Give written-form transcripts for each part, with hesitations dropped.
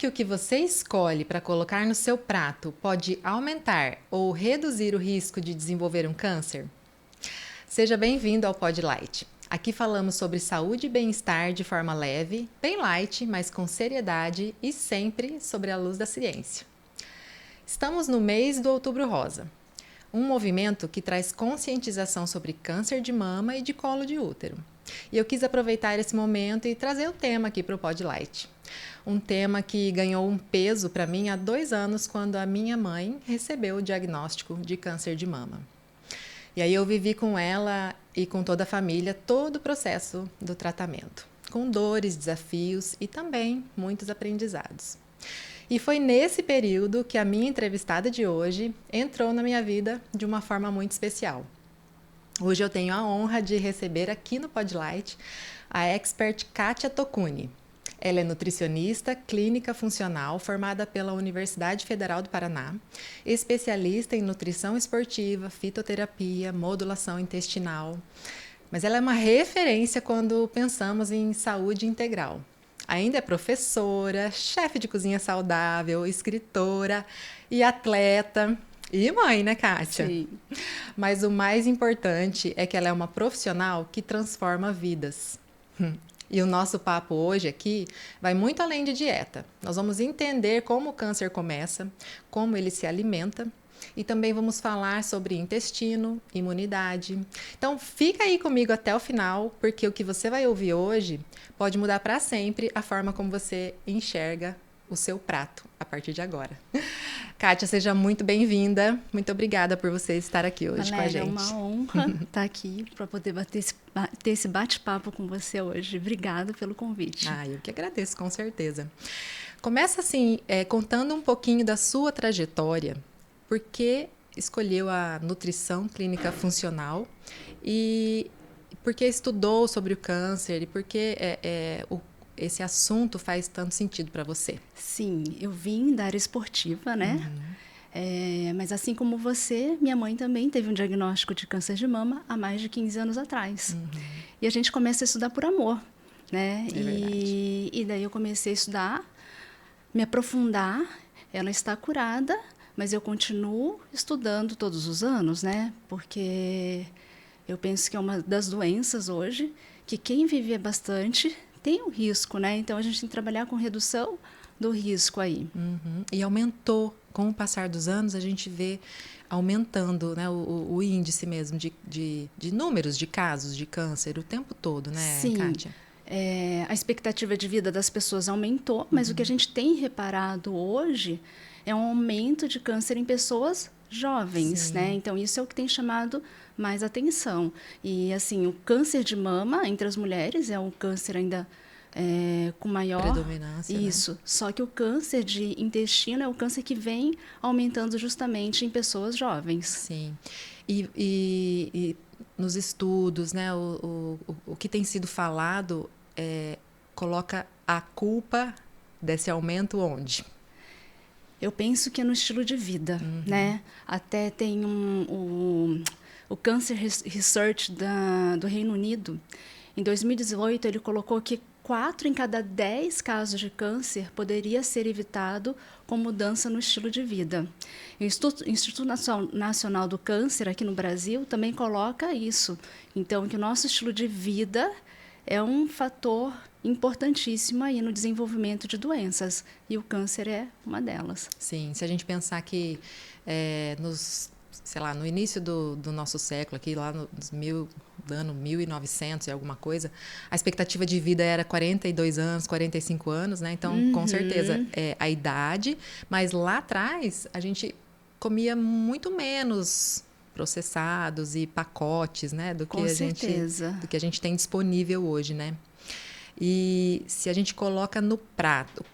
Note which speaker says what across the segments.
Speaker 1: que o que você escolhe para colocar no seu prato pode aumentar ou reduzir o risco de desenvolver um câncer? Seja bem-vindo ao Pod Light. Aqui falamos sobre saúde e bem-estar de forma leve, bem light, mas com seriedade e sempre sobre a luz da ciência. Estamos no mês do Outubro Rosa, um movimento que traz conscientização sobre câncer de mama e de colo de útero. E eu quis aproveitar esse momento e trazer o tema aqui para o Pod Light. Um tema que ganhou um peso para mim há 2 anos, quando a minha mãe recebeu o diagnóstico de câncer de mama. E aí eu vivi com ela e com toda a família todo o processo do tratamento, com dores, desafios e também muitos aprendizados. E foi nesse período que a minha entrevistada de hoje entrou na minha vida de uma forma muito especial. Hoje eu tenho a honra de receber aqui no Pod Light a expert Kátia Tokuni. Ela é nutricionista clínica funcional formada pela Universidade Federal do Paraná, especialista em nutrição esportiva, fitoterapia, modulação intestinal. Mas ela é uma referência quando pensamos em saúde integral. Ainda é professora, chefe de cozinha saudável, escritora e atleta. E mãe, né, Kátia?
Speaker 2: Sim.
Speaker 1: Mas o mais importante é que ela é uma profissional que transforma vidas. E o nosso papo hoje aqui vai muito além de dieta. Nós vamos entender como o câncer começa, como ele se alimenta e também vamos falar sobre intestino, imunidade. Então fica aí comigo até o final, porque o que você vai ouvir hoje pode mudar para sempre a forma como você enxerga o seu prato a partir de agora. Kátia, seja muito bem-vinda. Muito obrigada por você estar aqui hoje com a gente.
Speaker 2: É uma honra estar aqui para poder ter esse bate-papo com você hoje. Obrigada pelo convite.
Speaker 1: Eu que agradeço, com certeza. Começa assim, contando um pouquinho da sua trajetória. Por que escolheu a nutrição clínica funcional e por que estudou sobre o câncer e por que esse assunto faz tanto sentido para você?
Speaker 2: Sim, eu vim da área esportiva, né? Mas assim como você, minha mãe também teve um diagnóstico de câncer de mama há mais de 15 anos atrás. E a gente começa a estudar por amor, né? E daí eu comecei a estudar, me aprofundar. Ela está curada, mas eu continuo estudando todos os anos, né? Porque eu penso que é uma das doenças hoje que quem vive bastante tem um risco, né? Então a gente tem que trabalhar com redução do risco aí.
Speaker 1: E aumentou, com o passar dos anos, a gente vê aumentando, né, o índice mesmo de números de casos de câncer o tempo todo, né,
Speaker 2: Sim.
Speaker 1: Kátia?
Speaker 2: A expectativa de vida das pessoas aumentou, mas o que a gente tem reparado hoje é um aumento de câncer em pessoas jovens,
Speaker 1: Sim.
Speaker 2: né? Então, isso é o que tem chamado mais atenção. E, assim, o câncer de mama entre as mulheres é um câncer ainda com maior...
Speaker 1: predominância.
Speaker 2: Isso. Né? Só que o câncer de intestino é o câncer que vem aumentando justamente em pessoas jovens.
Speaker 1: Sim. E nos estudos, né, o que tem sido falado coloca a culpa desse aumento onde?
Speaker 2: Eu penso que é no estilo de vida, né? Até tem o Cancer Research do Reino Unido. Em 2018, ele colocou que 4 em cada 10 casos de câncer poderia ser evitado com mudança no estilo de vida. O Instituto Nacional do Câncer, aqui no Brasil, também coloca isso. Então, que o nosso estilo de vida é um fator importantíssimo aí no desenvolvimento de doenças, e o câncer é uma delas.
Speaker 1: Sim, se a gente pensar que no início do nosso século, aqui lá no ano 1900 e alguma coisa, a expectativa de vida era 42 anos, 45 anos, né? Então, com certeza, a idade, mas lá atrás a gente comia muito menos processados e pacotes, né, do que a gente tem disponível hoje, né? E se a gente coloca no prato,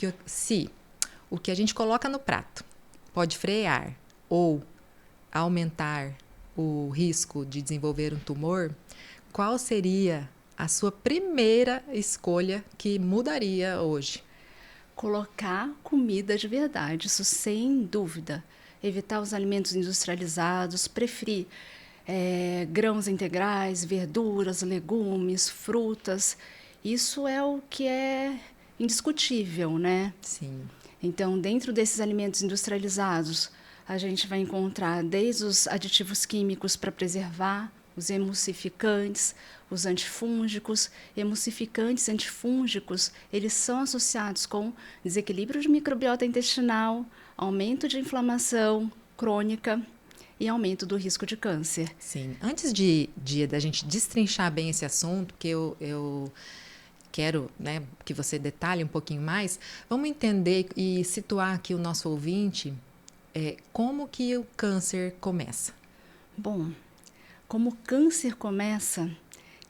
Speaker 1: o que a gente coloca no prato pode frear ou aumentar o risco de desenvolver um tumor, qual seria a sua primeira escolha que mudaria hoje?
Speaker 2: Colocar comida de verdade, isso sem dúvida. Evitar os alimentos industrializados, preferir grãos integrais, verduras, legumes, frutas. Isso é o que é indiscutível, né?
Speaker 1: Sim.
Speaker 2: Então, dentro desses alimentos industrializados, a gente vai encontrar desde os aditivos químicos para preservar, os emulsificantes, os antifúngicos. Emulsificantes, antifúngicos, eles são associados com desequilíbrio de microbiota intestinal, aumento de inflamação crônica e aumento do risco de câncer.
Speaker 1: Sim. Antes da gente destrinchar bem esse assunto, que eu quero, né, que você detalhe um pouquinho mais, vamos entender e situar aqui o nosso ouvinte como que o câncer começa.
Speaker 2: Bom, como o câncer começa,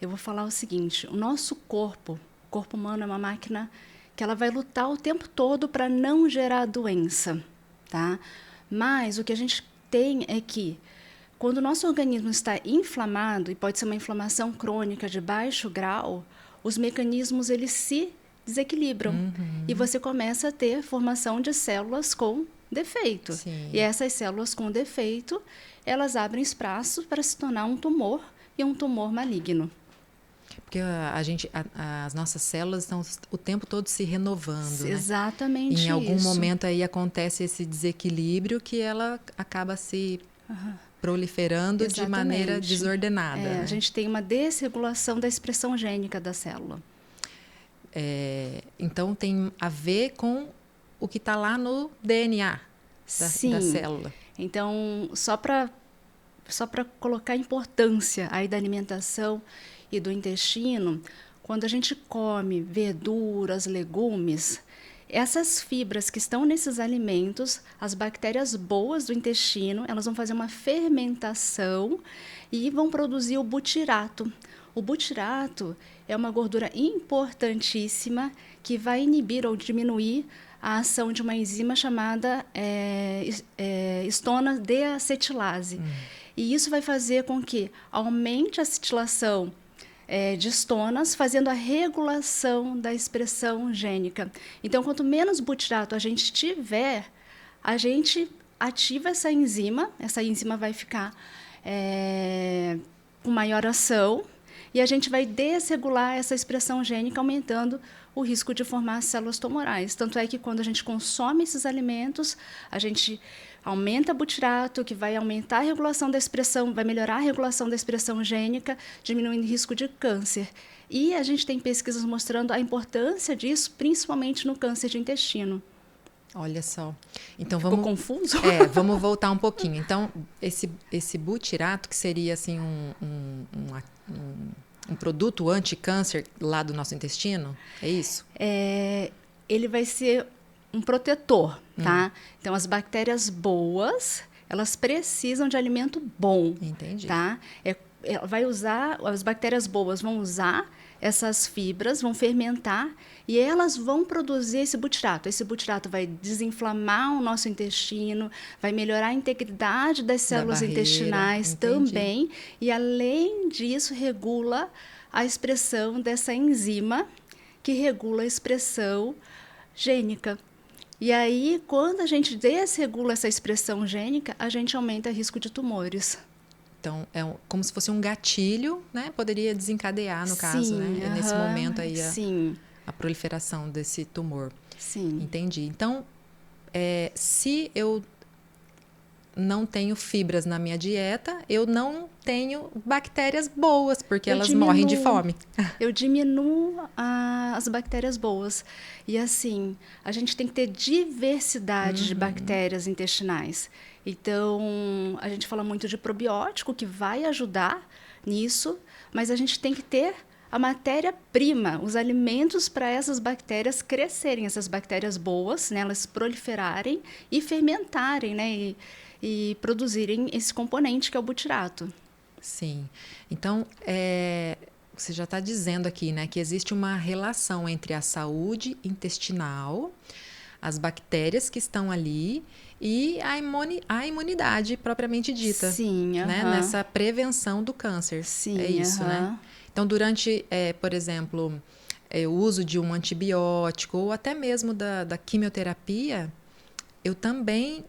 Speaker 2: eu vou falar o seguinte: o nosso corpo, o corpo humano é uma máquina que ela vai lutar o tempo todo para não gerar doença, tá? Mas o que a gente tem é que quando o nosso organismo está inflamado, e pode ser uma inflamação crônica de baixo grau, os mecanismos eles se desequilibram e você começa a ter formação de células com defeito.
Speaker 1: Sim.
Speaker 2: E essas células com defeito, elas abrem espaço para se tornar um tumor e um tumor maligno.
Speaker 1: Porque as nossas células estão o tempo todo se renovando, né?
Speaker 2: Exatamente isso.
Speaker 1: Em algum momento aí acontece esse desequilíbrio que ela acaba se proliferando de maneira desordenada. Né?
Speaker 2: A gente tem uma desregulação da expressão gênica da célula.
Speaker 1: Então tem a ver com o que está lá no DNA da célula.
Speaker 2: Então, só para colocar importância aí da alimentação e do intestino, quando a gente come verduras, legumes, essas fibras que estão nesses alimentos, as bactérias boas do intestino, elas vão fazer uma fermentação e vão produzir o butirato. O butirato é uma gordura importantíssima que vai inibir ou diminuir a ação de uma enzima chamada estona deacetilase. E isso vai fazer com que aumente a acetilação de estonas, fazendo a regulação da expressão gênica. Então, quanto menos butirato a gente tiver, a gente ativa essa enzima vai ficar com maior ação, e a gente vai desregular essa expressão gênica, aumentando o risco de formar células tumorais. Tanto é que quando a gente consome esses alimentos, a gente aumenta o butirato, que vai aumentar a regulação da expressão, vai melhorar a regulação da expressão gênica, diminuindo o risco de câncer. E a gente tem pesquisas mostrando a importância disso, principalmente no câncer de intestino.
Speaker 1: Olha só. Então
Speaker 2: Ficou confuso?
Speaker 1: Vamos voltar um pouquinho. Então, esse butirato, que seria assim um produto anti-câncer lá do nosso intestino, é isso?
Speaker 2: Ele vai ser um protetor, tá? Então, as bactérias boas, elas precisam de alimento bom.
Speaker 1: Entendi.
Speaker 2: Tá? As bactérias boas vão usar essas fibras, vão fermentar e elas vão produzir esse butirato. Esse butirato vai desinflamar o nosso intestino, vai melhorar a integridade das células intestinais também. E, além disso, regula a expressão dessa enzima que regula a expressão gênica. E aí, quando a gente desregula essa expressão gênica, a gente aumenta o risco de tumores.
Speaker 1: Então, como se fosse um gatilho, né? Poderia desencadear, no caso, né? Nesse momento aí a proliferação desse tumor.
Speaker 2: Sim.
Speaker 1: Entendi. Então, se eu não tenho fibras na minha dieta, eu não tenho bactérias boas, porque elas morrem de fome.
Speaker 2: Eu diminuo as bactérias boas. E assim, a gente tem que ter diversidade de bactérias intestinais. Então, a gente fala muito de probiótico, que vai ajudar nisso, mas a gente tem que ter a matéria-prima, os alimentos para essas bactérias crescerem, essas bactérias boas, né, elas proliferarem e fermentarem, né, e produzirem esse componente que é o butirato.
Speaker 1: Sim. Então, você já está dizendo aqui, né, que existe uma relação entre a saúde intestinal, as bactérias que estão ali e a imunidade propriamente dita.
Speaker 2: Sim,
Speaker 1: né, nessa prevenção do câncer.
Speaker 2: Sim,
Speaker 1: é isso, né? Então, durante, por exemplo, o uso de um antibiótico ou até mesmo da quimioterapia, eu também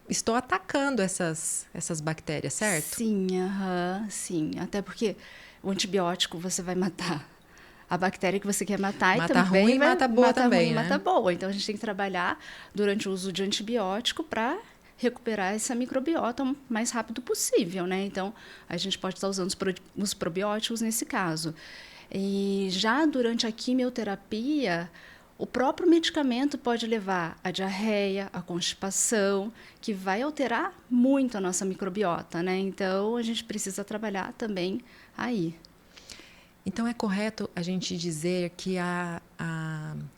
Speaker 1: estou atacando essas bactérias, certo?
Speaker 2: Sim, sim. Até porque o antibiótico você vai matar a bactéria que você quer matar
Speaker 1: Mata
Speaker 2: e também
Speaker 1: ruim e mata boa também,
Speaker 2: ruim e
Speaker 1: né?
Speaker 2: mata boa. Então, a gente tem que trabalhar durante o uso de antibiótico para recuperar essa microbiota o mais rápido possível, né? Então, a gente pode estar usando os probióticos nesse caso. E já durante a quimioterapia, o próprio medicamento pode levar à diarreia, à constipação, que vai alterar muito a nossa microbiota, né? Então, a gente precisa trabalhar também aí.
Speaker 1: Então é correto a gente dizer que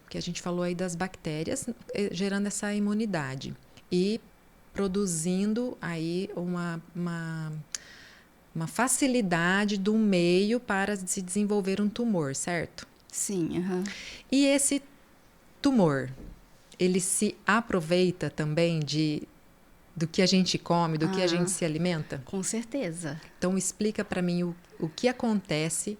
Speaker 1: que a gente falou aí das bactérias gerando essa imunidade e produzindo aí uma facilidade do meio para se desenvolver um tumor, certo?
Speaker 2: Sim, aham.
Speaker 1: E esse tumor, ele se aproveita também do que a gente come, do que a gente se alimenta?
Speaker 2: Com certeza.
Speaker 1: Então explica para mim o que acontece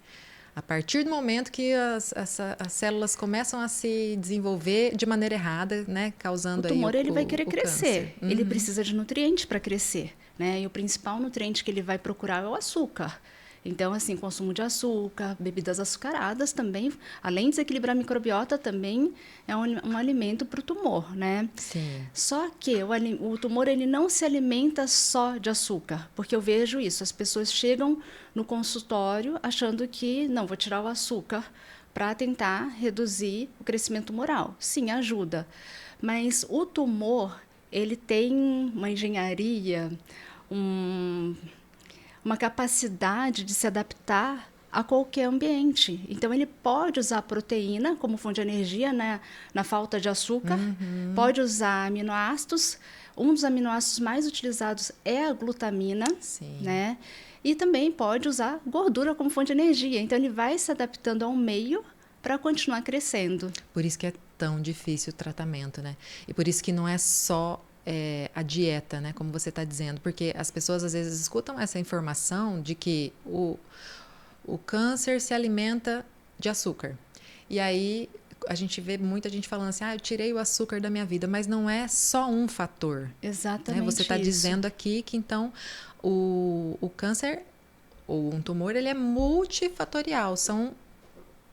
Speaker 1: a partir do momento que as células começam a se desenvolver de maneira errada, né, causando
Speaker 2: O tumor
Speaker 1: aí
Speaker 2: ele vai querer
Speaker 1: o
Speaker 2: crescer.
Speaker 1: câncer.
Speaker 2: Ele precisa de nutrientes para crescer, né? E o principal nutriente que ele vai procurar é o açúcar. Então, assim, consumo de açúcar, bebidas açucaradas também, além de desequilibrar a microbiota, também é um alimento para o tumor, né?
Speaker 1: Sim.
Speaker 2: Só que o tumor ele não se alimenta só de açúcar, porque eu vejo isso, as pessoas chegam no consultório achando que, não, vou tirar o açúcar para tentar reduzir o crescimento tumoral. Sim, ajuda. Mas o tumor, ele tem uma engenharia, uma capacidade de se adaptar a qualquer ambiente. Então, ele pode usar a proteína como fonte de energia, né, na falta de açúcar, pode usar aminoácidos. Um dos aminoácidos mais utilizados é a glutamina,
Speaker 1: Sim.
Speaker 2: né? E também pode usar gordura como fonte de energia. Então, ele vai se adaptando ao meio para continuar crescendo.
Speaker 1: Por isso que é tão difícil o tratamento, né? E por isso que não é só a dieta, né? Como você está dizendo, porque as pessoas às vezes escutam essa informação de que o câncer se alimenta de açúcar. E aí a gente vê muita gente falando assim, eu tirei o açúcar da minha vida, mas não é só um fator.
Speaker 2: Exatamente.
Speaker 1: Né? Você está dizendo aqui que então o câncer ou um tumor ele é multifatorial,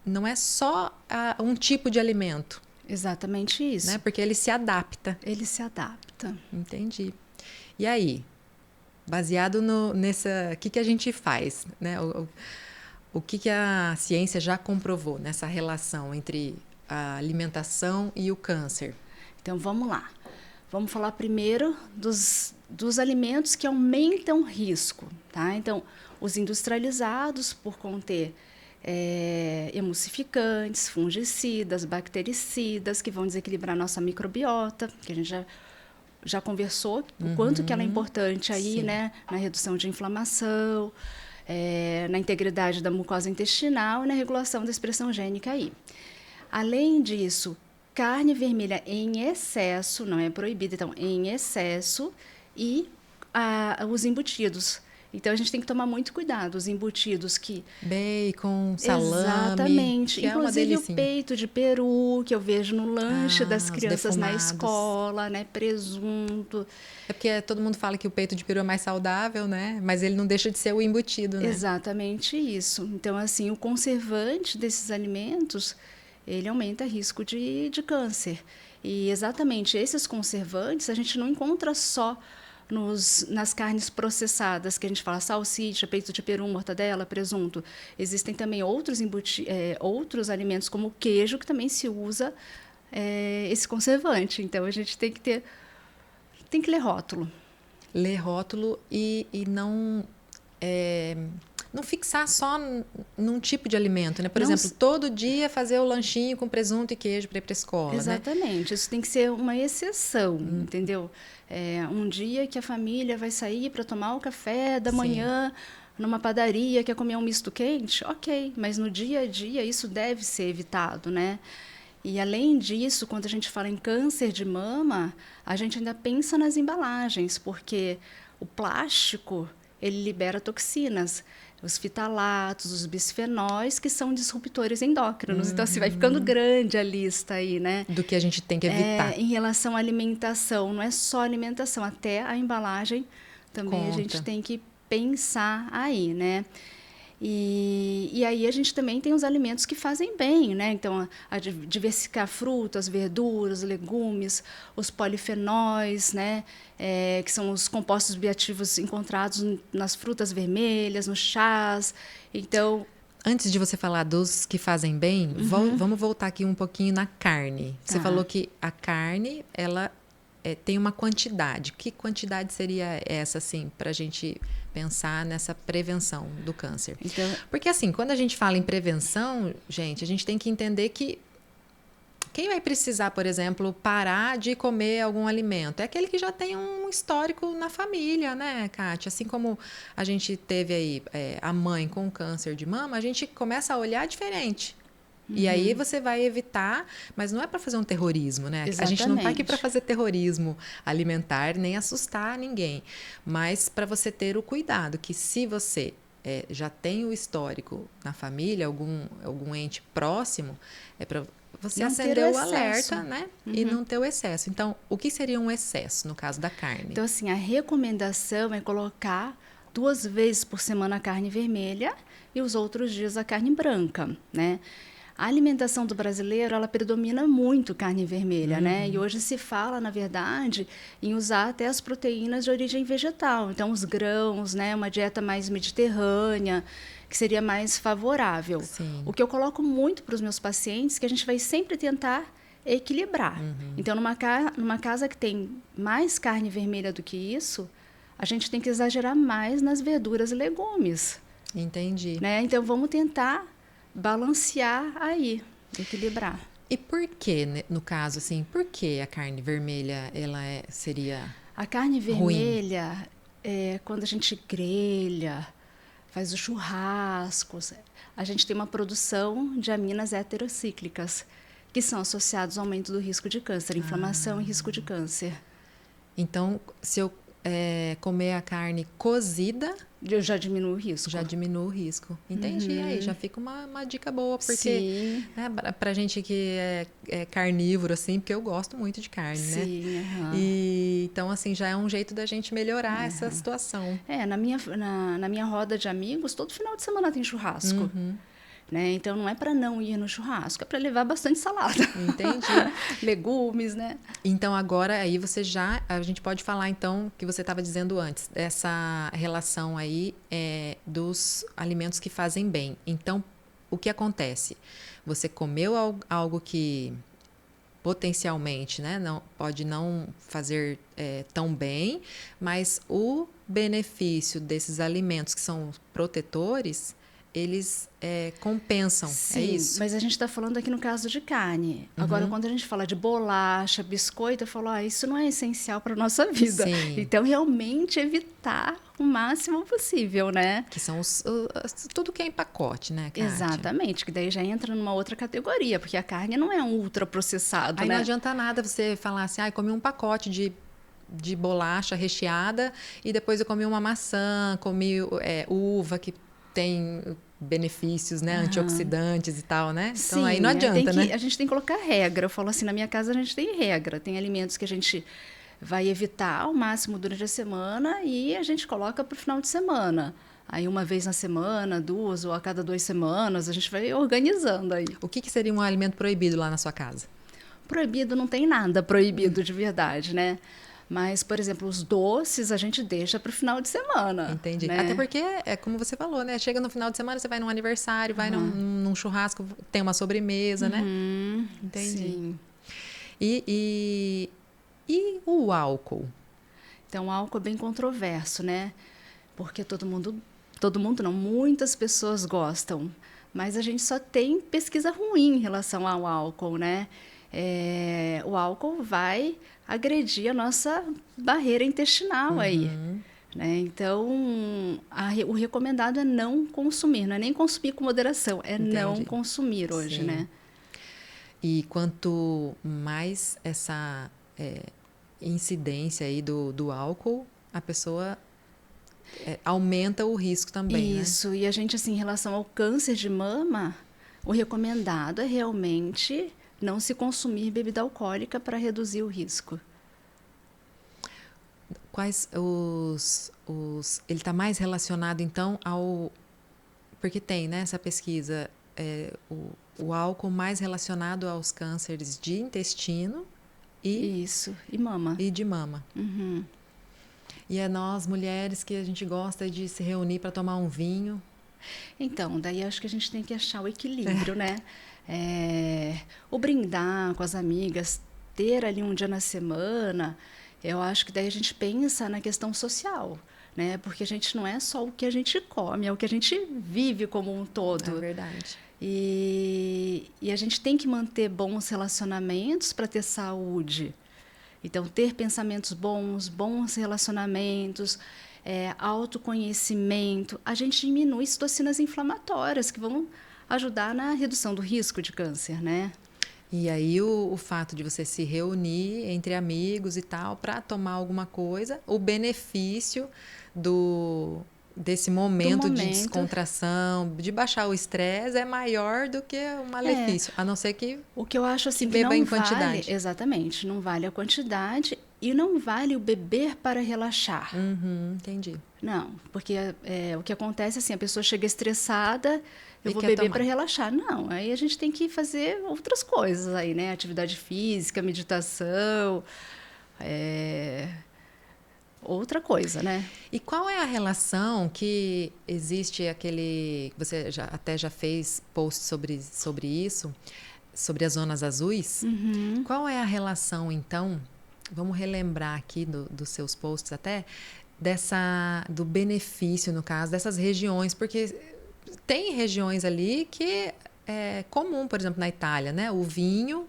Speaker 1: não é só um tipo de alimento.
Speaker 2: Exatamente isso.
Speaker 1: Né? Porque ele se adapta.
Speaker 2: Ele se adapta.
Speaker 1: Entendi. E aí, baseado nessa... O que a gente faz? Né? O que a ciência já comprovou nessa relação entre a alimentação e o câncer?
Speaker 2: Então, vamos lá. Vamos falar primeiro dos alimentos que aumentam o risco. Tá? Então, os industrializados, por conter emulsificantes, fungicidas, bactericidas, que vão desequilibrar a nossa microbiota, que a gente já conversou, o quanto que ela é importante aí, né, na redução de inflamação, na integridade da mucosa intestinal e na regulação da expressão gênica aí. Além disso, carne vermelha em excesso, não é proibida, então, em excesso, e os embutidos. Então, a gente tem que tomar muito cuidado. Os embutidos que...
Speaker 1: Bacon, salame...
Speaker 2: Exatamente.
Speaker 1: Que
Speaker 2: inclusive
Speaker 1: é
Speaker 2: o peito de peru, que eu vejo no lanche das crianças na
Speaker 1: defumados.
Speaker 2: escola, né? Presunto.
Speaker 1: É porque todo mundo fala que o peito de peru é mais saudável, né? Mas ele não deixa de ser o embutido, né?
Speaker 2: Exatamente isso. Então, assim, o conservante desses alimentos, ele aumenta o risco de câncer. E exatamente esses conservantes a gente não encontra só nas carnes processadas, que a gente fala salsicha, peito de peru, mortadela, presunto. Existem também outros alimentos, como o queijo, que também se usa esse conservante. Então, a gente tem que ler rótulo.
Speaker 1: Ler rótulo e não fixar só num tipo de alimento, né? Por exemplo, todo dia fazer o lanchinho com presunto e queijo para ir para a escola,
Speaker 2: Exatamente.
Speaker 1: Né?
Speaker 2: Isso tem que ser uma exceção, entendeu? Um dia que a família vai sair para tomar o café da manhã numa padaria, quer comer um misto quente, ok. Mas no dia a dia isso deve ser evitado, né? E, além disso, quando a gente fala em câncer de mama, a gente ainda pensa nas embalagens, porque o plástico, ele libera toxinas, os fitalatos, os bisfenóis, que são disruptores endócrinos. Então, assim, vai ficando grande a lista aí, né?
Speaker 1: Do que a gente tem que evitar.
Speaker 2: Em relação à alimentação, não é só alimentação, até a embalagem também a gente tem que pensar aí, né? E aí a gente também tem os alimentos que fazem bem, né? Então, diversificar frutas, verduras, legumes, os polifenóis, né? Que são os compostos bioativos encontrados nas frutas vermelhas, nos chás. Então,
Speaker 1: antes de você falar dos que fazem bem, vamos voltar aqui um pouquinho na carne. Você falou que a carne, ela tem uma quantidade. Que quantidade seria essa, assim, para a gente pensar nessa prevenção do câncer?
Speaker 2: Então,
Speaker 1: porque, assim, quando a gente fala em prevenção, gente, a gente tem que entender que quem vai precisar, por exemplo, parar de comer algum alimento? É aquele que já tem um histórico na família, né, Kátia? Assim como a gente teve aí a mãe com câncer de mama, a gente começa a olhar diferente. E aí você vai evitar, mas não é para fazer um terrorismo, né?
Speaker 2: Exatamente.
Speaker 1: A gente não está aqui para fazer terrorismo alimentar, nem assustar ninguém, mas para você ter o cuidado que se você já tem o histórico na família, algum ente próximo, é para você
Speaker 2: não
Speaker 1: acender o alerta, né? E
Speaker 2: Uhum.
Speaker 1: não ter o excesso. Então, o que seria um excesso no caso da carne?
Speaker 2: Então, assim, a recomendação é colocar 2 vezes por semana a carne vermelha e os outros dias a carne branca, né? A alimentação do brasileiro, ela predomina muito carne vermelha, né? E hoje se fala, na verdade, em usar até as proteínas de origem vegetal. Então, os grãos, né? Uma dieta mais mediterrânea, que seria mais favorável.
Speaker 1: Sim.
Speaker 2: O que eu coloco muito para os meus pacientes, que a gente vai sempre tentar equilibrar. Então, numa casa que tem mais carne vermelha do que isso, a gente tem que exagerar mais nas verduras e legumes.
Speaker 1: Entendi.
Speaker 2: Né? Então, vamos tentar balancear aí, equilibrar.
Speaker 1: E por que, no caso, assim, por que a carne vermelha seria
Speaker 2: a carne
Speaker 1: ruim?
Speaker 2: Vermelha, quando a gente grelha, faz os churrascos, a gente tem uma produção de aminas heterocíclicas, que são associados ao aumento do risco de câncer, inflamação e risco de câncer.
Speaker 1: Então, se eu comer a carne cozida,
Speaker 2: eu já diminuo o risco.
Speaker 1: Já diminui o risco. Entendi. Aí já fica uma dica boa, porque né, pra gente que é carnívoro, assim, porque eu gosto muito de carne, né? E então, assim, já é um jeito da gente melhorar essa situação.
Speaker 2: Na minha roda de amigos, todo final de semana tem churrasco. Né? Então, não é para não ir no churrasco, é para levar bastante salada.
Speaker 1: Entendi.
Speaker 2: Legumes, né?
Speaker 1: Então, agora, aí a gente pode falar, então, que você estava dizendo antes, dessa relação aí dos alimentos que fazem bem. Então, o que acontece? Você comeu algo que potencialmente, né, pode não fazer tão bem, mas o benefício desses alimentos que são protetores, eles compensam,
Speaker 2: sim,
Speaker 1: é isso?
Speaker 2: Mas a gente está falando aqui no caso de carne. Agora, quando a gente fala de bolacha, biscoito, eu falo, isso não é essencial para a nossa vida.
Speaker 1: Sim.
Speaker 2: Então, realmente evitar o máximo possível, né?
Speaker 1: Que são tudo que é em pacote, né, Kátia?
Speaker 2: Exatamente, que daí já entra numa outra categoria, porque a carne não é um ultraprocessado,
Speaker 1: aí
Speaker 2: né?
Speaker 1: Não adianta nada você falar assim, comi um pacote de bolacha recheada e depois eu comi uma maçã, comi uva que tem benefícios, né, antioxidantes e tal, né? Então,
Speaker 2: sim,
Speaker 1: aí não adianta, né?
Speaker 2: A gente tem que colocar regra. Eu falo assim, na minha casa a gente tem regra. Tem alimentos que a gente vai evitar ao máximo durante a semana e a gente coloca para o final de semana. Aí uma vez na semana, 2 ou a cada 2 semanas, a gente vai organizando aí.
Speaker 1: O que seria um alimento proibido lá na sua casa?
Speaker 2: Proibido não tem nada proibido de verdade, né? Mas, por exemplo, os doces a gente deixa para o final de semana.
Speaker 1: Entendi.
Speaker 2: Né?
Speaker 1: Até porque, como você falou, né? Chega no final de semana, você vai num aniversário, vai num churrasco, tem uma sobremesa, né? Entendi.
Speaker 2: Sim.
Speaker 1: E o álcool?
Speaker 2: Então, o álcool é bem controverso, né? Porque muitas pessoas gostam. Mas a gente só tem pesquisa ruim em relação ao álcool, né? O álcool vai agredir a nossa barreira intestinal aí. Né? Então, o recomendado é não consumir, não é nem consumir com moderação, é não consumir hoje,
Speaker 1: Sim.
Speaker 2: né?
Speaker 1: E quanto mais essa incidência aí do álcool, a pessoa aumenta o risco também,
Speaker 2: Isso, e a gente, assim, em relação ao câncer de mama, o recomendado é realmente não se consumir bebida alcoólica para reduzir o risco.
Speaker 1: Quais ele está mais relacionado, então, porque tem, né, essa pesquisa, o álcool mais relacionado aos cânceres de intestino
Speaker 2: Isso, e mama.
Speaker 1: e de mama.
Speaker 2: Uhum.
Speaker 1: E é nós, mulheres, que a gente gosta de se reunir para tomar um vinho.
Speaker 2: Então, daí acho que a gente tem que achar o equilíbrio, né? O brindar com as amigas, ter ali um dia na semana, eu acho que daí a gente pensa na questão social, né? Porque a gente não é só o que a gente come, é o que a gente vive como um todo.
Speaker 1: É verdade.
Speaker 2: E a gente tem que manter bons relacionamentos para ter saúde. Então, ter pensamentos bons, bons relacionamentos, autoconhecimento, a gente diminui citocinas inflamatórias que vão ajudar na redução do risco de câncer, né?
Speaker 1: E aí o fato de você se reunir entre amigos e tal para tomar alguma coisa, o benefício desse momento de descontração, de baixar o estresse é maior do que o malefício, a não ser que
Speaker 2: o que eu acho assim que
Speaker 1: beba
Speaker 2: não
Speaker 1: em
Speaker 2: vale,
Speaker 1: quantidade.
Speaker 2: exatamente, não vale a quantidade e não vale o beber para relaxar.
Speaker 1: Entendi.
Speaker 2: Não, porque o que acontece assim, a pessoa chega estressada, eu vou
Speaker 1: quer
Speaker 2: beber
Speaker 1: tomar.
Speaker 2: para relaxar. Não, aí a gente tem que fazer outras coisas aí, né? Atividade física, meditação, outra coisa, né?
Speaker 1: E qual é a relação que existe aquele... Você até já fez post sobre isso, sobre as zonas azuis. Qual é a relação, então, vamos relembrar aqui dos seus posts até, do benefício, no caso, dessas regiões, porque tem regiões ali que é comum, por exemplo, na Itália, né? O vinho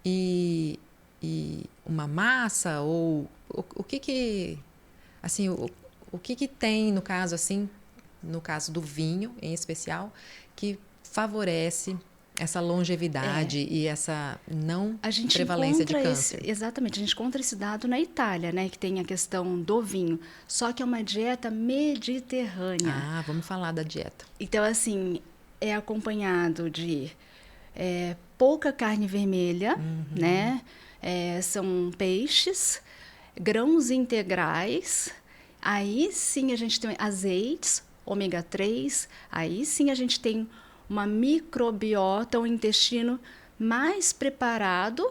Speaker 1: e uma massa, ou o que assim, o que tem, no caso, assim, no caso do vinho, em especial, que favorece essa longevidade e essa não prevalência de câncer?
Speaker 2: Exatamente, a gente encontra esse dado na Itália, né? Que tem a questão do vinho, só que é uma dieta mediterrânea.
Speaker 1: Ah, vamos falar da dieta.
Speaker 2: Então, assim, é acompanhado de pouca carne vermelha, né? São peixes, grãos integrais, aí sim a gente tem azeites, ômega 3, aí sim a gente tem uma microbiota, um intestino mais preparado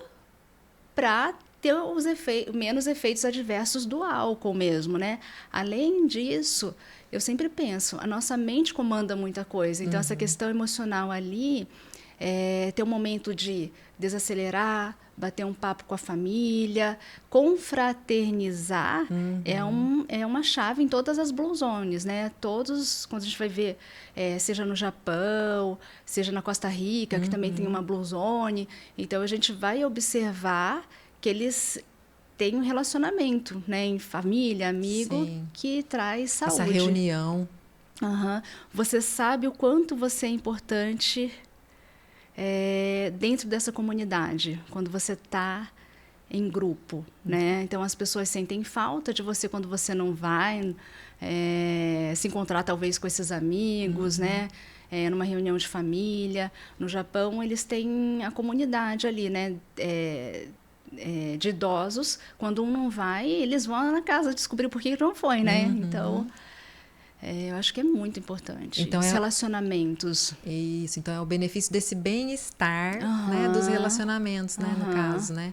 Speaker 2: para ter menos efeitos adversos do álcool mesmo, né? Além disso, eu sempre penso, a nossa mente comanda muita coisa, então essa questão emocional ali, ter um momento de desacelerar, bater um papo com a família, confraternizar, é uma chave em todas as Blue Zones, né? Todos, quando a gente vai ver, seja no Japão, seja na Costa Rica, que também tem uma Blue Zone, então a gente vai observar que eles têm um relacionamento, né? Em família, amigo,
Speaker 1: Sim.
Speaker 2: que traz saúde.
Speaker 1: Essa reunião.
Speaker 2: Você sabe o quanto você é importante dentro dessa comunidade, quando você está em grupo, né? Então as pessoas sentem falta de você quando você não vai se encontrar talvez com esses amigos, né? Numa reunião de família. No Japão eles têm a comunidade ali, né? De idosos. Quando um não vai, eles vão na casa descobrir por que não foi, né? Então eu acho que é muito importante.
Speaker 1: Então,
Speaker 2: os relacionamentos.
Speaker 1: Isso, então é o benefício desse bem-estar, né, dos relacionamentos, né, no caso, né,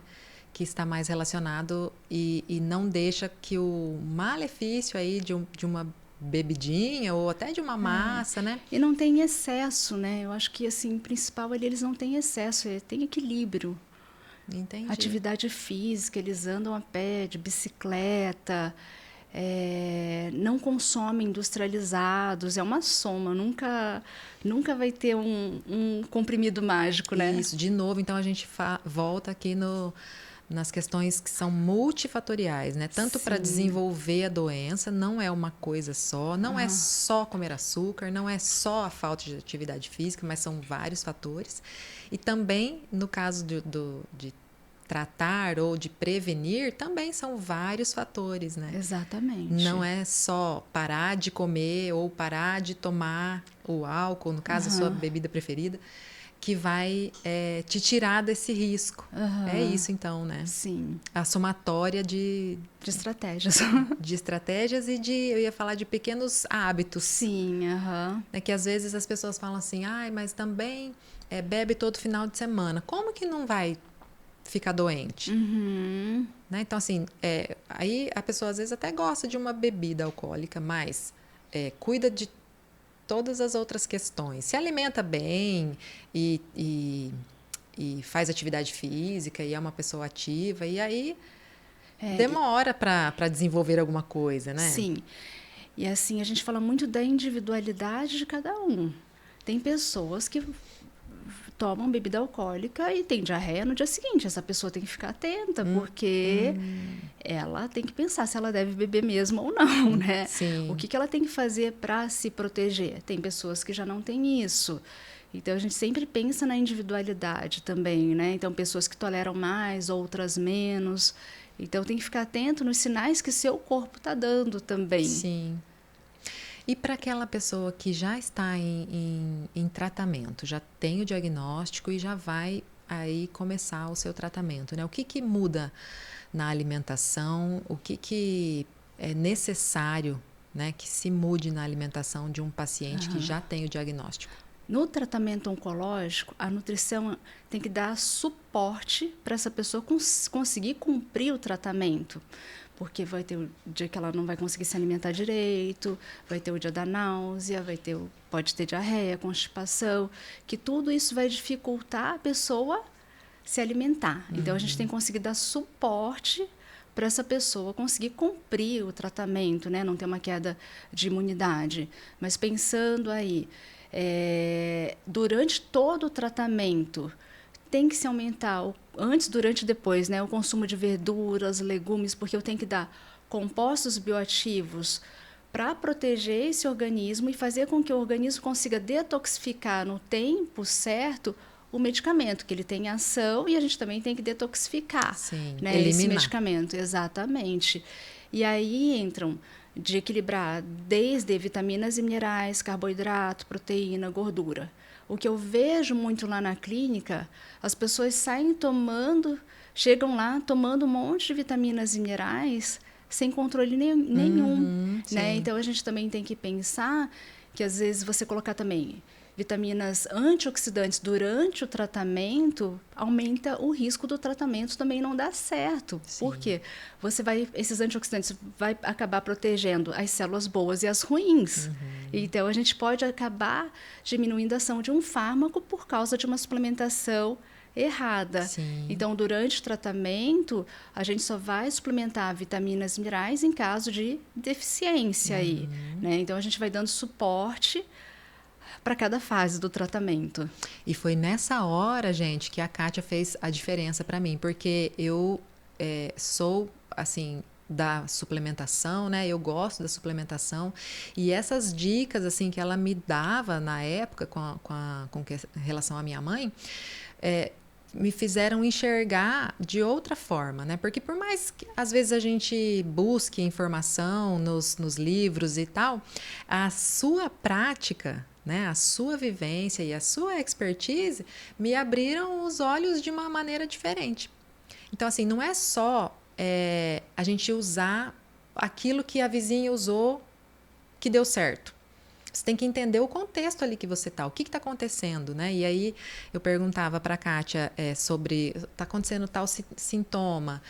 Speaker 1: que está mais relacionado e não deixa que o malefício aí de uma bebidinha ou até de uma massa, né?
Speaker 2: E não tem excesso, né? Eu acho que, assim, o principal ali, eles não têm excesso, tem equilíbrio.
Speaker 1: Entendi.
Speaker 2: Atividade física, eles andam a pé, de bicicleta, não consomem industrializados, é uma soma, nunca vai ter um comprimido mágico, né?
Speaker 1: Isso, de novo, então a gente volta aqui nas questões que são multifatoriais, né? Tanto para desenvolver a doença, não é uma coisa só, não é só comer açúcar, não é só a falta de atividade física, mas são vários fatores. E também, no caso de tratar ou de prevenir, também são vários fatores, né?
Speaker 2: Exatamente.
Speaker 1: Não é só parar de comer ou parar de tomar o álcool, no caso, a sua bebida preferida, que vai te tirar desse risco. É isso, então, né?
Speaker 2: Sim.
Speaker 1: A somatória de
Speaker 2: estratégias.
Speaker 1: De estratégias e eu ia falar de pequenos hábitos.
Speaker 2: Sim,
Speaker 1: É que às vezes as pessoas falam assim, mas também bebe todo final de semana. Como que não vai ficar doente? Né? Então, assim, aí a pessoa às vezes até gosta de uma bebida alcoólica, mas cuida de todas as outras questões. Se alimenta bem e faz atividade física e é uma pessoa ativa, e aí demora para desenvolver alguma coisa, né?
Speaker 2: Sim. E assim, a gente fala muito da individualidade de cada um. Tem pessoas que tomam bebida alcoólica e tem diarreia no dia seguinte. Essa pessoa tem que ficar atenta, porque ela tem que pensar se ela deve beber mesmo ou não, né?
Speaker 1: Sim.
Speaker 2: O que ela tem que fazer para se proteger? Tem pessoas que já não têm isso. Então, a gente sempre pensa na individualidade também, né? Então, pessoas que toleram mais, outras menos. Então, tem que ficar atento nos sinais que seu corpo está dando também.
Speaker 1: Sim. E para aquela pessoa que já está em tratamento, já tem o diagnóstico e já vai aí começar o seu tratamento, né? O que muda na alimentação? O que é necessário, né, que se mude na alimentação de um paciente que já tem o diagnóstico?
Speaker 2: No tratamento oncológico, a nutrição tem que dar suporte para essa pessoa conseguir cumprir o tratamento. Porque vai ter o dia que ela não vai conseguir se alimentar direito, vai ter o dia da náusea, pode ter diarreia, constipação, que tudo isso vai dificultar a pessoa se alimentar. Então, a gente tem que conseguir dar suporte para essa pessoa conseguir cumprir o tratamento, né? Não ter uma queda de imunidade. Mas pensando aí, durante todo o tratamento, tem que se aumentar, antes, durante e depois, né, o consumo de verduras, legumes, porque eu tenho que dar compostos bioativos para proteger esse organismo e fazer com que o organismo consiga detoxificar no tempo certo o medicamento, que ele tem ação e a gente também tem que detoxificar.
Speaker 1: Sim,
Speaker 2: né, esse medicamento. Exatamente. E aí entram de equilibrar desde vitaminas e minerais, carboidrato, proteína, gordura. O que eu vejo muito lá na clínica, as pessoas chegam lá tomando um monte de vitaminas e minerais sem controle nenhum. Né? Então, a gente também tem que pensar que, às vezes, você colocar também vitaminas antioxidantes durante o tratamento, aumenta o risco do tratamento também não dar certo. Sim. Por quê? Esses antioxidantes vai acabar protegendo as células boas e as ruins. Então, a gente pode acabar diminuindo a ação de um fármaco por causa de uma suplementação errada.
Speaker 1: Sim.
Speaker 2: Então, durante o tratamento, a gente só vai suplementar vitaminas e minerais em caso de deficiência aí, né? Então, a gente vai dando suporte para cada fase do tratamento.
Speaker 1: E foi nessa hora, gente, que a Kátia fez a diferença para mim, porque eu sou, assim, da suplementação, né? Eu gosto da suplementação e essas dicas, assim, que ela me dava na época com relação à minha mãe, me fizeram enxergar de outra forma, né? Porque por mais que às vezes a gente busque informação nos livros e tal, a sua prática, né, a sua vivência e a sua expertise me abriram os olhos de uma maneira diferente. Então, assim, não é só a gente usar aquilo que a vizinha usou que deu certo. Você tem que entender o contexto ali que você está, o que está acontecendo, né? E aí eu perguntava para a Kátia sobre está acontecendo tal sintoma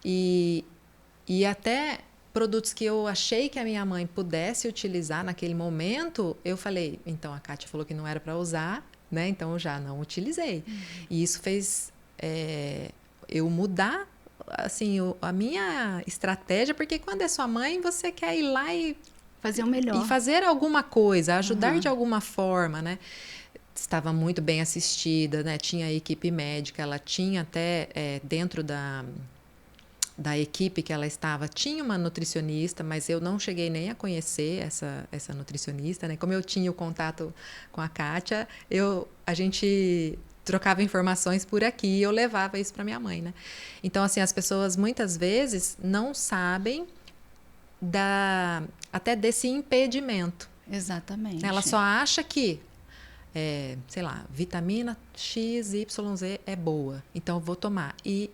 Speaker 1: e até produtos que eu achei que a minha mãe pudesse utilizar naquele momento, eu falei, então a Kátia falou que não era para usar, né? Então eu já não utilizei. E isso fez eu mudar assim, a minha estratégia, porque quando é sua mãe, você quer ir lá e
Speaker 2: fazer o melhor.
Speaker 1: E fazer alguma coisa, ajudar de alguma forma, né? Estava muito bem assistida, né? Tinha a equipe médica, ela tinha até dentro da equipe que ela estava, tinha uma nutricionista, mas eu não cheguei nem a conhecer essa nutricionista, né? Como eu tinha o contato com a Kátia, a gente trocava informações por aqui e eu levava isso para minha mãe, né? Então, assim, as pessoas muitas vezes não sabem até desse impedimento.
Speaker 2: Exatamente.
Speaker 1: Ela só acha que sei lá, vitamina X, Y, Z é boa, então eu vou tomar. E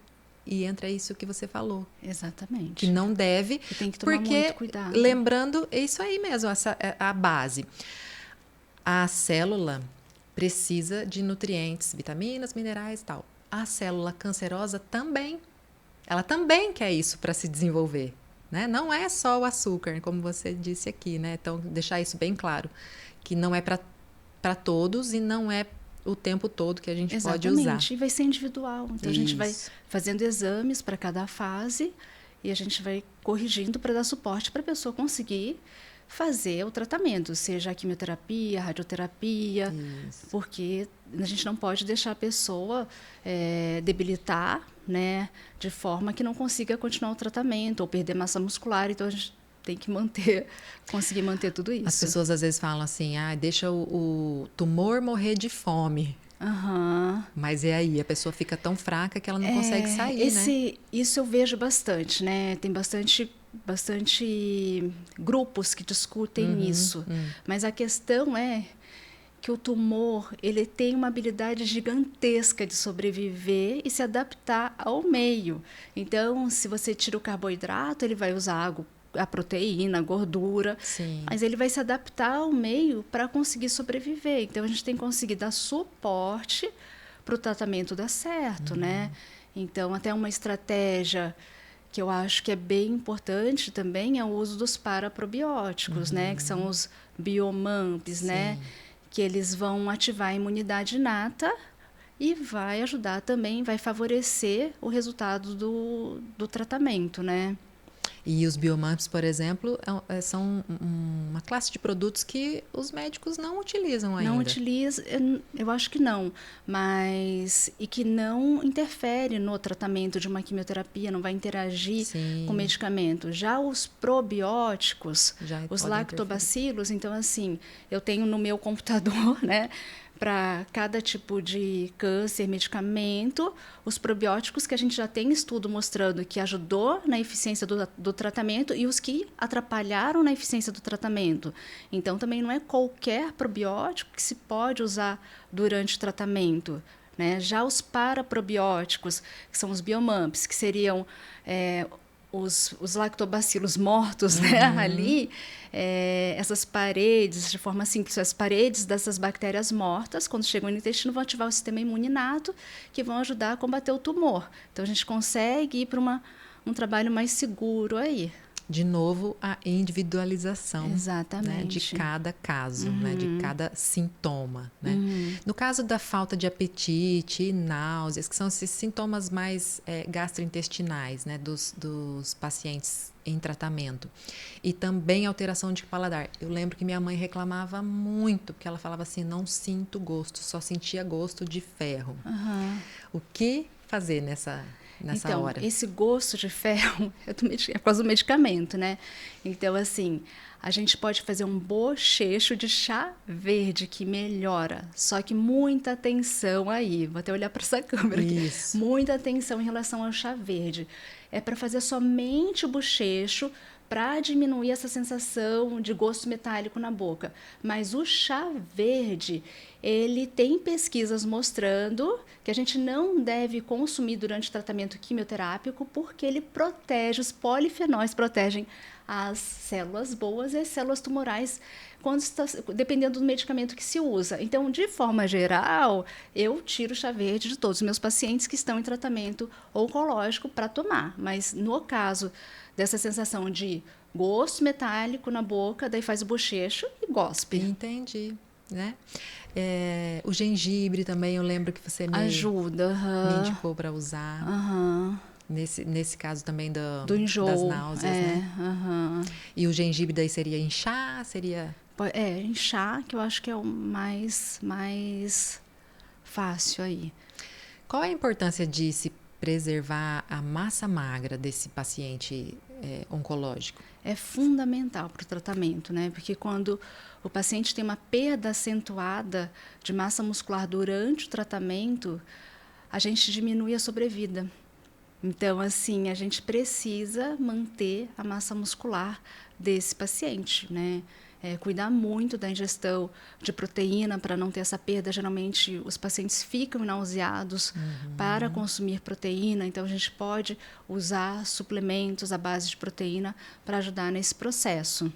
Speaker 1: entra isso que você falou.
Speaker 2: Exatamente.
Speaker 1: Que não deve,
Speaker 2: e tem que tomar
Speaker 1: porque,
Speaker 2: muito cuidado.
Speaker 1: lembrando, é isso aí mesmo, essa é a base. A célula precisa de nutrientes, vitaminas, minerais e tal. A célula cancerosa também. Ela também quer isso para se desenvolver. Né? Não é só o açúcar, como você disse aqui. Né? Então, deixar isso bem claro. Que não é para todos e não é o tempo todo que a gente pode usar.
Speaker 2: Exatamente, e vai ser individual. Então, a gente vai fazendo exames para cada fase e a gente vai corrigindo para dar suporte para a pessoa conseguir fazer o tratamento, seja a quimioterapia, a radioterapia, porque a gente não pode deixar a pessoa debilitar, né, de forma que não consiga continuar o tratamento ou perder massa muscular. Então, a gente tem que conseguir manter tudo isso.
Speaker 1: As pessoas às vezes falam assim, deixa o tumor morrer de fome.
Speaker 2: Uhum.
Speaker 1: Mas e aí? A pessoa fica tão fraca que ela não consegue sair, né?
Speaker 2: Isso eu vejo bastante, né? Tem bastante grupos que discutem isso. Mas a questão é que o tumor, ele tem uma habilidade gigantesca de sobreviver e se adaptar ao meio. Então, se você tira o carboidrato, ele vai usar água, a proteína, a gordura,
Speaker 1: Sim.
Speaker 2: Mas ele vai se adaptar ao meio para conseguir sobreviver. Então, a gente tem que conseguir dar suporte para o tratamento dar certo, né? Então, até uma estratégia que eu acho que é bem importante também é o uso dos paraprobióticos, né? Que são os biomamps, né? Que eles vão ativar a imunidade inata e vai ajudar também, vai favorecer o resultado do tratamento, né?
Speaker 1: E os biomamps, por exemplo, são uma classe de produtos que os médicos não utilizam ainda.
Speaker 2: Não utiliza, eu acho que não, mas e que não interfere no tratamento de uma quimioterapia, não vai interagir com o medicamento. Já os probióticos, os lactobacilos, então assim, eu tenho no meu computador, né? Para cada tipo de câncer, medicamento, os probióticos que a gente já tem estudo mostrando que ajudou na eficiência do tratamento e os que atrapalharam na eficiência do tratamento. Então, também não é qualquer probiótico que se pode usar durante o tratamento. Né? Já os paraprobióticos, que são os biomamps, que seriam os lactobacilos mortos, né, ali, essas paredes, de forma simples, as paredes dessas bactérias mortas, quando chegam no intestino, vão ativar o sistema imune inato, que vão ajudar a combater o tumor. Então, a gente consegue ir para um trabalho mais seguro aí.
Speaker 1: De novo, a individualização, né, de cada caso, né, de cada sintoma. Né? No caso da falta de apetite e náuseas, que são esses sintomas mais gastrointestinais, né, dos pacientes em tratamento, e também alteração de paladar. Eu lembro que minha mãe reclamava muito, porque ela falava assim, não sinto gosto, só sentia gosto de ferro. O que fazer nessa hora?
Speaker 2: Então, esse gosto de ferro é por causa do medicamento, né? Então, assim, a gente pode fazer um bochecho de chá verde que melhora. Só que muita atenção aí. Vou até olhar para essa câmera aqui. Muita atenção em relação ao chá verde. É para fazer somente o bochecho, para diminuir essa sensação de gosto metálico na boca. Mas o chá verde, ele tem pesquisas mostrando que a gente não deve consumir durante o tratamento quimioterápico porque ele protege, os polifenóis protegem as células boas e as células tumorais, dependendo do medicamento que se usa. Então, de forma geral, eu tiro o chá verde de todos os meus pacientes que estão em tratamento oncológico para tomar. Mas, no caso dessa sensação de gosto metálico na boca, daí faz o bochecho e gospe.
Speaker 1: Entendi, né? O gengibre também, eu lembro que você me indicou para usar. Nesse caso também do enjoo, das náuseas, né? E o gengibre daí seria em chá?
Speaker 2: Em chá, que eu acho que é o mais fácil aí.
Speaker 1: Qual é a importância de se preservar a massa magra desse paciente oncológico?
Speaker 2: É fundamental para o tratamento, né? Porque quando o paciente tem uma perda acentuada de massa muscular durante o tratamento, a gente diminui a sobrevida. Então, assim, a gente precisa manter a massa muscular desse paciente, né? cuidar muito da ingestão de proteína para não ter essa perda. Geralmente, os pacientes ficam nauseados para consumir proteína, então a gente pode usar suplementos à base de proteína para ajudar nesse processo.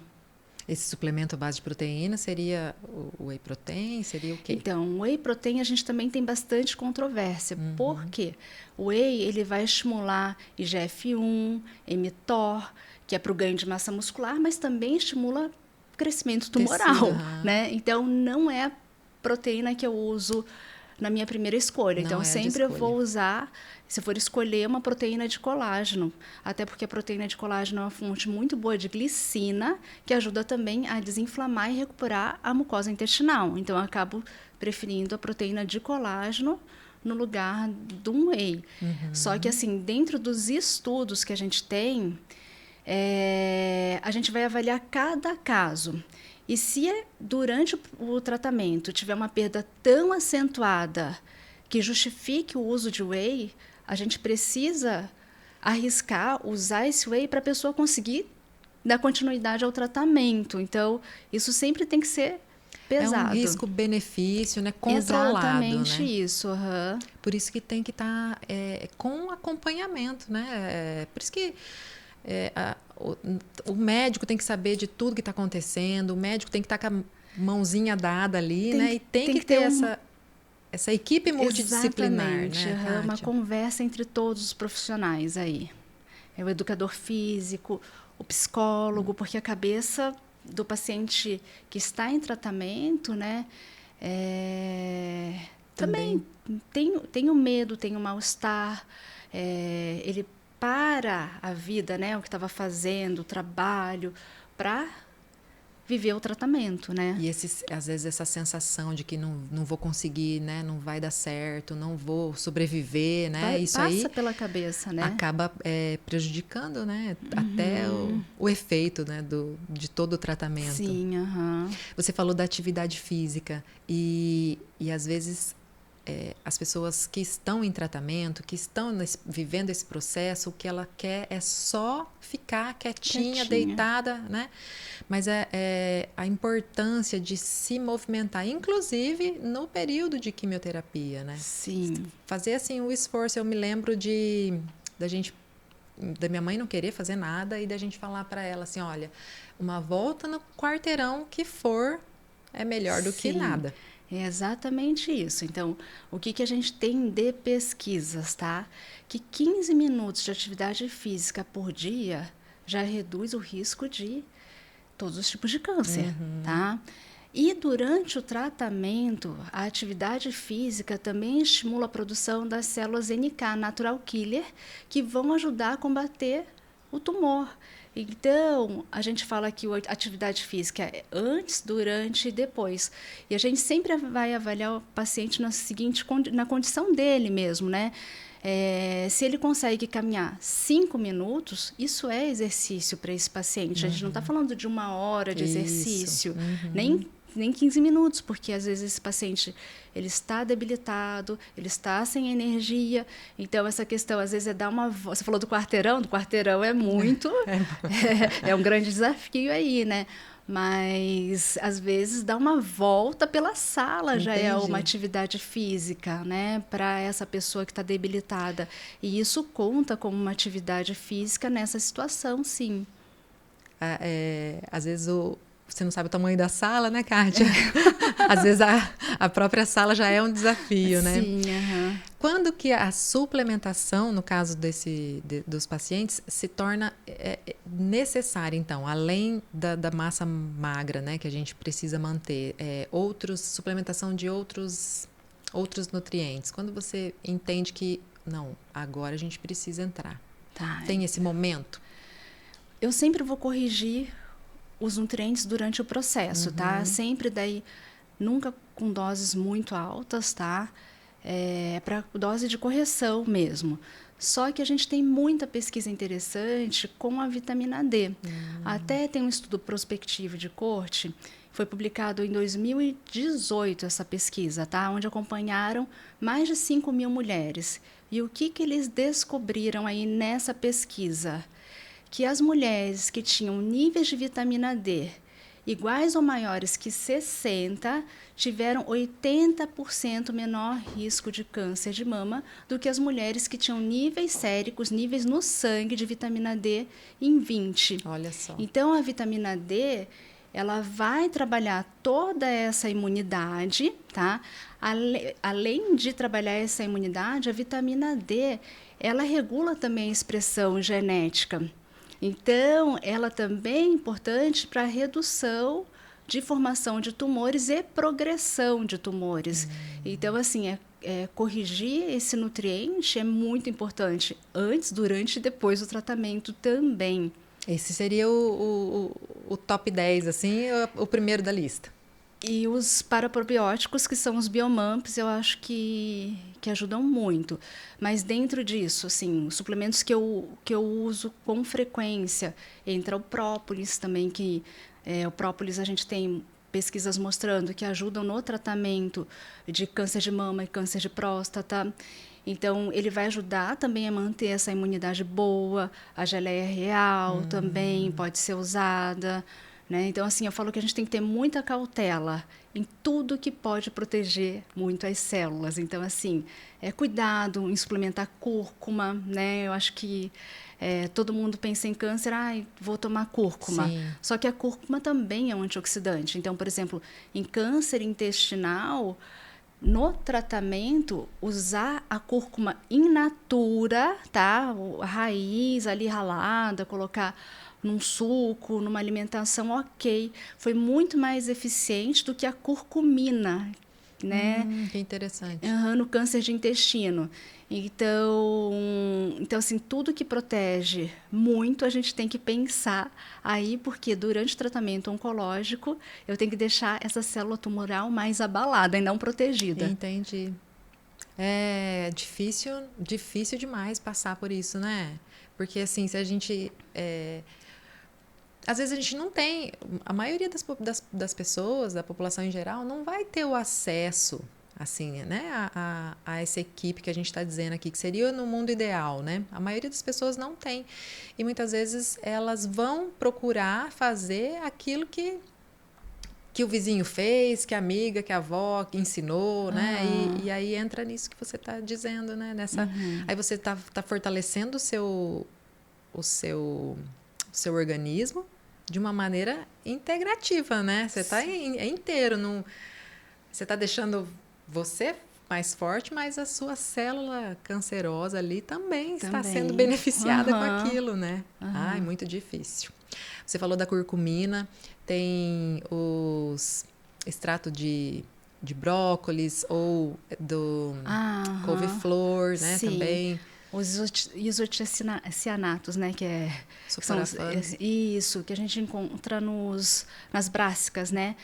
Speaker 1: Esse suplemento à base de proteína seria o whey protein? Seria o quê?
Speaker 2: Então, o whey protein a gente também tem bastante controvérsia. Por quê? O whey ele vai estimular IGF-1, mTOR, que é para o ganho de massa muscular, mas também estimula crescimento tumoral, né? Então, não é a proteína que eu uso na minha primeira escolha.
Speaker 1: Não
Speaker 2: então,
Speaker 1: é
Speaker 2: sempre eu vou usar, se for escolher, uma proteína de colágeno. Até porque a proteína de colágeno é uma fonte muito boa de glicina, que ajuda também a desinflamar e recuperar a mucosa intestinal. Então, eu acabo preferindo a proteína de colágeno no lugar do whey. Só que, assim, dentro dos estudos que a gente tem, a gente vai avaliar cada caso. E se durante o tratamento tiver uma perda tão acentuada que justifique o uso de whey, a gente precisa arriscar usar esse whey para a pessoa conseguir dar continuidade ao tratamento. Então, isso sempre tem que ser pesado.
Speaker 1: É um risco-benefício, né? Controlado.
Speaker 2: Exatamente,
Speaker 1: né?
Speaker 2: Isso.
Speaker 1: Por isso que tem que estar com acompanhamento, né? Por isso que o médico tem que saber de tudo que está acontecendo, o médico tem que estar com a mãozinha dada ali, né? E tem que ter essa equipe multidisciplinar, né,
Speaker 2: uma conversa entre todos os profissionais aí. É o educador físico, o psicólogo, porque a cabeça do paciente que está em tratamento, né, também tem o medo, tem o mal-estar, ele para a vida, né, o que estava fazendo, o trabalho, para viver o tratamento, né?
Speaker 1: E às vezes essa sensação de que não vou conseguir, né, não vai dar certo, não vou sobreviver, né? Isso
Speaker 2: passa
Speaker 1: aí
Speaker 2: pela cabeça, né?
Speaker 1: Acaba prejudicando, né, até o efeito, né, de todo o tratamento.
Speaker 2: Sim,
Speaker 1: Você falou da atividade física e às vezes as pessoas que estão em tratamento, que estão vivendo esse processo, o que ela quer é só ficar quietinha, deitada, né? Mas a importância de se movimentar, inclusive no período de quimioterapia, né?
Speaker 2: Sim.
Speaker 1: Fazer assim o esforço. Eu me lembro da minha mãe não querer fazer nada e da gente falar para ela assim, olha, uma volta no quarteirão que for é melhor do que nada.
Speaker 2: É exatamente isso. Então, o que a gente tem de pesquisas, tá? Que 15 minutos de atividade física por dia já reduz o risco de todos os tipos de câncer, tá? E durante o tratamento, a atividade física também estimula a produção das células NK, Natural Killer, que vão ajudar a combater o tumor. Então, a gente fala que a atividade física é antes, durante e depois. E a gente sempre vai avaliar o paciente na condição dele mesmo, né? Se ele consegue caminhar 5 minutos, isso é exercício para esse paciente. A gente não está falando de 1 hora de exercício, nem 15 minutos, porque às vezes esse paciente ele está debilitado, ele está sem energia. Então, essa questão, às vezes, é dar uma... Você falou do quarteirão é muito... é um grande desafio aí, né? Mas, às vezes, dar uma volta pela sala já é uma atividade física, né? Para essa pessoa que está debilitada. E isso conta como uma atividade física nessa situação, sim.
Speaker 1: Às vezes você não sabe o tamanho da sala, né, Kátia? Às vezes a própria sala já é um desafio, né?
Speaker 2: Sim,
Speaker 1: Quando que a suplementação, no caso dos pacientes, se torna necessária, então, além da massa magra, né, que a gente precisa manter, suplementação de outros nutrientes? Quando você entende que, não, agora a gente precisa entrar.
Speaker 2: Tá.
Speaker 1: Tem esse momento?
Speaker 2: Eu sempre vou corrigir os nutrientes durante o processo, tá? Sempre daí, nunca com doses muito altas, tá? Para dose de correção mesmo. Só que a gente tem muita pesquisa interessante com a vitamina D. Até tem um estudo prospectivo de corte, foi publicado em 2018 essa pesquisa, tá? Onde acompanharam mais de 5.000 mulheres. E o que eles descobriram aí nessa pesquisa? Que as mulheres que tinham níveis de vitamina D iguais ou maiores que 60 tiveram 80% menor risco de câncer de mama do que as mulheres que tinham níveis séricos, níveis no sangue de vitamina D em 20.
Speaker 1: Olha só.
Speaker 2: Então, a vitamina D, ela vai trabalhar toda essa imunidade, tá? Além de trabalhar essa imunidade, a vitamina D, ela regula também a expressão genética. Então, ela também é importante para a redução de formação de tumores e progressão de tumores. Então, assim, corrigir esse nutriente é muito importante antes, durante e depois do tratamento também.
Speaker 1: Esse seria o top 10, assim, o primeiro da lista.
Speaker 2: E os paraprobióticos, que são os biomamps, eu acho que ajudam muito. Mas dentro disso, assim, os suplementos que eu uso com frequência, entra o própolis também, que o própolis a gente tem pesquisas mostrando que ajudam no tratamento de câncer de mama e câncer de próstata. Então, ele vai ajudar também a manter essa imunidade boa. A geleia real também pode ser usada, né? Então, assim, eu falo que a gente tem que ter muita cautela em tudo que pode proteger muito as células. Então, assim, cuidado em suplementar cúrcuma, né? Eu acho que todo mundo pensa em câncer, vou tomar cúrcuma.
Speaker 1: Sim.
Speaker 2: Só que a cúrcuma também é um antioxidante. Então, por exemplo, em câncer intestinal, no tratamento, usar a cúrcuma in natura, tá? A raiz ali ralada, colocar num suco, numa alimentação, ok. Foi muito mais eficiente do que a curcumina, né?
Speaker 1: Que interessante.
Speaker 2: No câncer de intestino. Então, assim, tudo que protege muito, a gente tem que pensar aí, porque durante o tratamento oncológico, eu tenho que deixar essa célula tumoral mais abalada e não protegida.
Speaker 1: Entendi. É difícil demais passar por isso, né? Porque, assim, se a gente... às vezes a gente não tem... A maioria das pessoas, da população em geral, não vai ter o acesso, assim, né? A essa equipe que a gente está dizendo aqui, que seria no mundo ideal, né? A maioria das pessoas não tem. E muitas vezes elas vão procurar fazer aquilo que o vizinho fez, que a amiga, que a avó ensinou, né? E aí entra nisso que você está dizendo, né? Aí você está fortalecendo o seu organismo de uma maneira integrativa, né? Você está inteiro. Você está deixando você mais forte, mas a sua célula cancerosa ali também está sendo beneficiada com aquilo, né? Ai, muito difícil. Você falou da curcumina, tem os extrato de brócolis ou do couve-flor, né?
Speaker 2: Sim.
Speaker 1: Também.
Speaker 2: Os isoticianatos, né, que isso, que a gente encontra nas brássicas, né,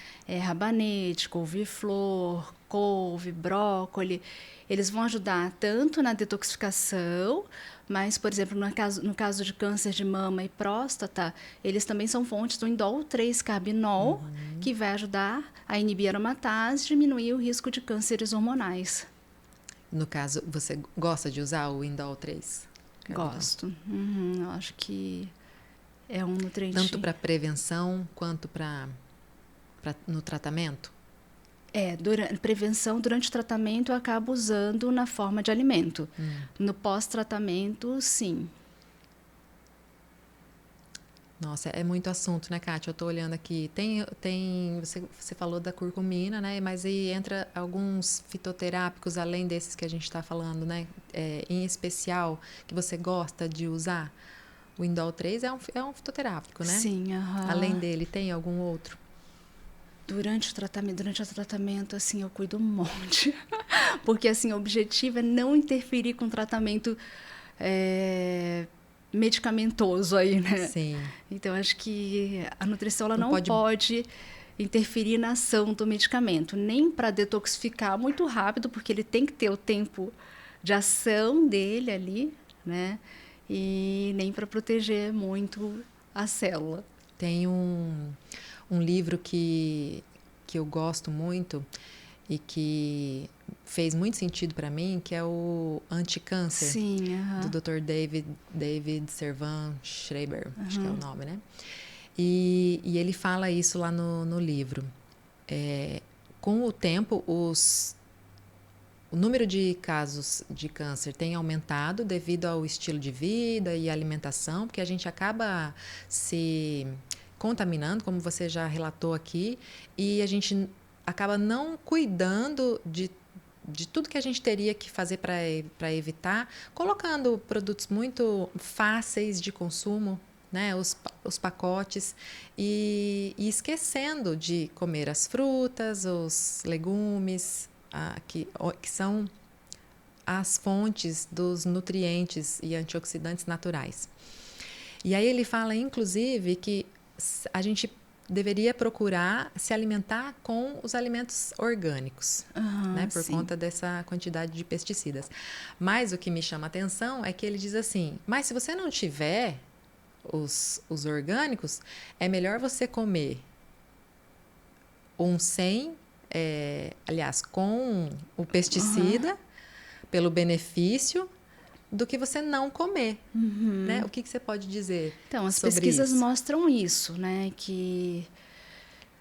Speaker 2: rabanete, couve-flor, couve, brócoli, eles vão ajudar tanto na detoxificação, mas, por exemplo, no caso de câncer de mama e próstata, eles também são fontes do indol 3-carbinol, que vai ajudar a inibir a aromatase e diminuir o risco de cânceres hormonais.
Speaker 1: No caso, você gosta de usar o indol 3?
Speaker 2: Gosto. Eu acho que é um nutriente...
Speaker 1: Tanto para prevenção quanto no tratamento?
Speaker 2: Prevenção durante o tratamento eu acabo usando na forma de alimento. No pós-tratamento, sim.
Speaker 1: Nossa, é muito assunto, né, Kátia? Eu estou olhando aqui. Você falou da curcumina, né? Mas aí entra alguns fitoterápicos, além desses que a gente está falando, né? Em especial, que você gosta de usar. O indol 3 é um fitoterápico, né?
Speaker 2: Sim,
Speaker 1: Além dele, tem algum outro?
Speaker 2: Durante o tratamento, assim, eu cuido um monte. Porque, assim, o objetivo é não interferir com o tratamento medicamentoso aí, né?
Speaker 1: Sim.
Speaker 2: Então, acho que a nutrição ela não pode interferir na ação do medicamento, nem para detoxificar muito rápido, porque ele tem que ter o tempo de ação dele ali, né? E nem para proteger muito a célula.
Speaker 1: Tem um livro que eu gosto muito e que fez muito sentido para mim, que é o Anticâncer,
Speaker 2: Sim,
Speaker 1: do Dr. David Servan Schreiber, acho que é o nome, né? E ele fala isso lá no livro. Com o tempo, o número de casos de câncer tem aumentado devido ao estilo de vida e alimentação, porque a gente acaba se contaminando, como você já relatou aqui, e a gente acaba não cuidando de tudo que a gente teria que fazer para evitar, colocando produtos muito fáceis de consumo, né, os pacotes, e esquecendo de comer as frutas, os legumes, que são as fontes dos nutrientes e antioxidantes naturais. E aí ele fala, inclusive, que a gente deveria procurar se alimentar com os alimentos orgânicos, né, por conta dessa quantidade de pesticidas. Mas o que me chama a atenção é que ele diz assim, mas se você não tiver os orgânicos, é melhor você comer sem, aliás, com o pesticida, pelo benefício, do que você não comer. Né? O que você pode dizer
Speaker 2: Então, as
Speaker 1: sobre
Speaker 2: pesquisas
Speaker 1: isso?
Speaker 2: mostram isso, né? Que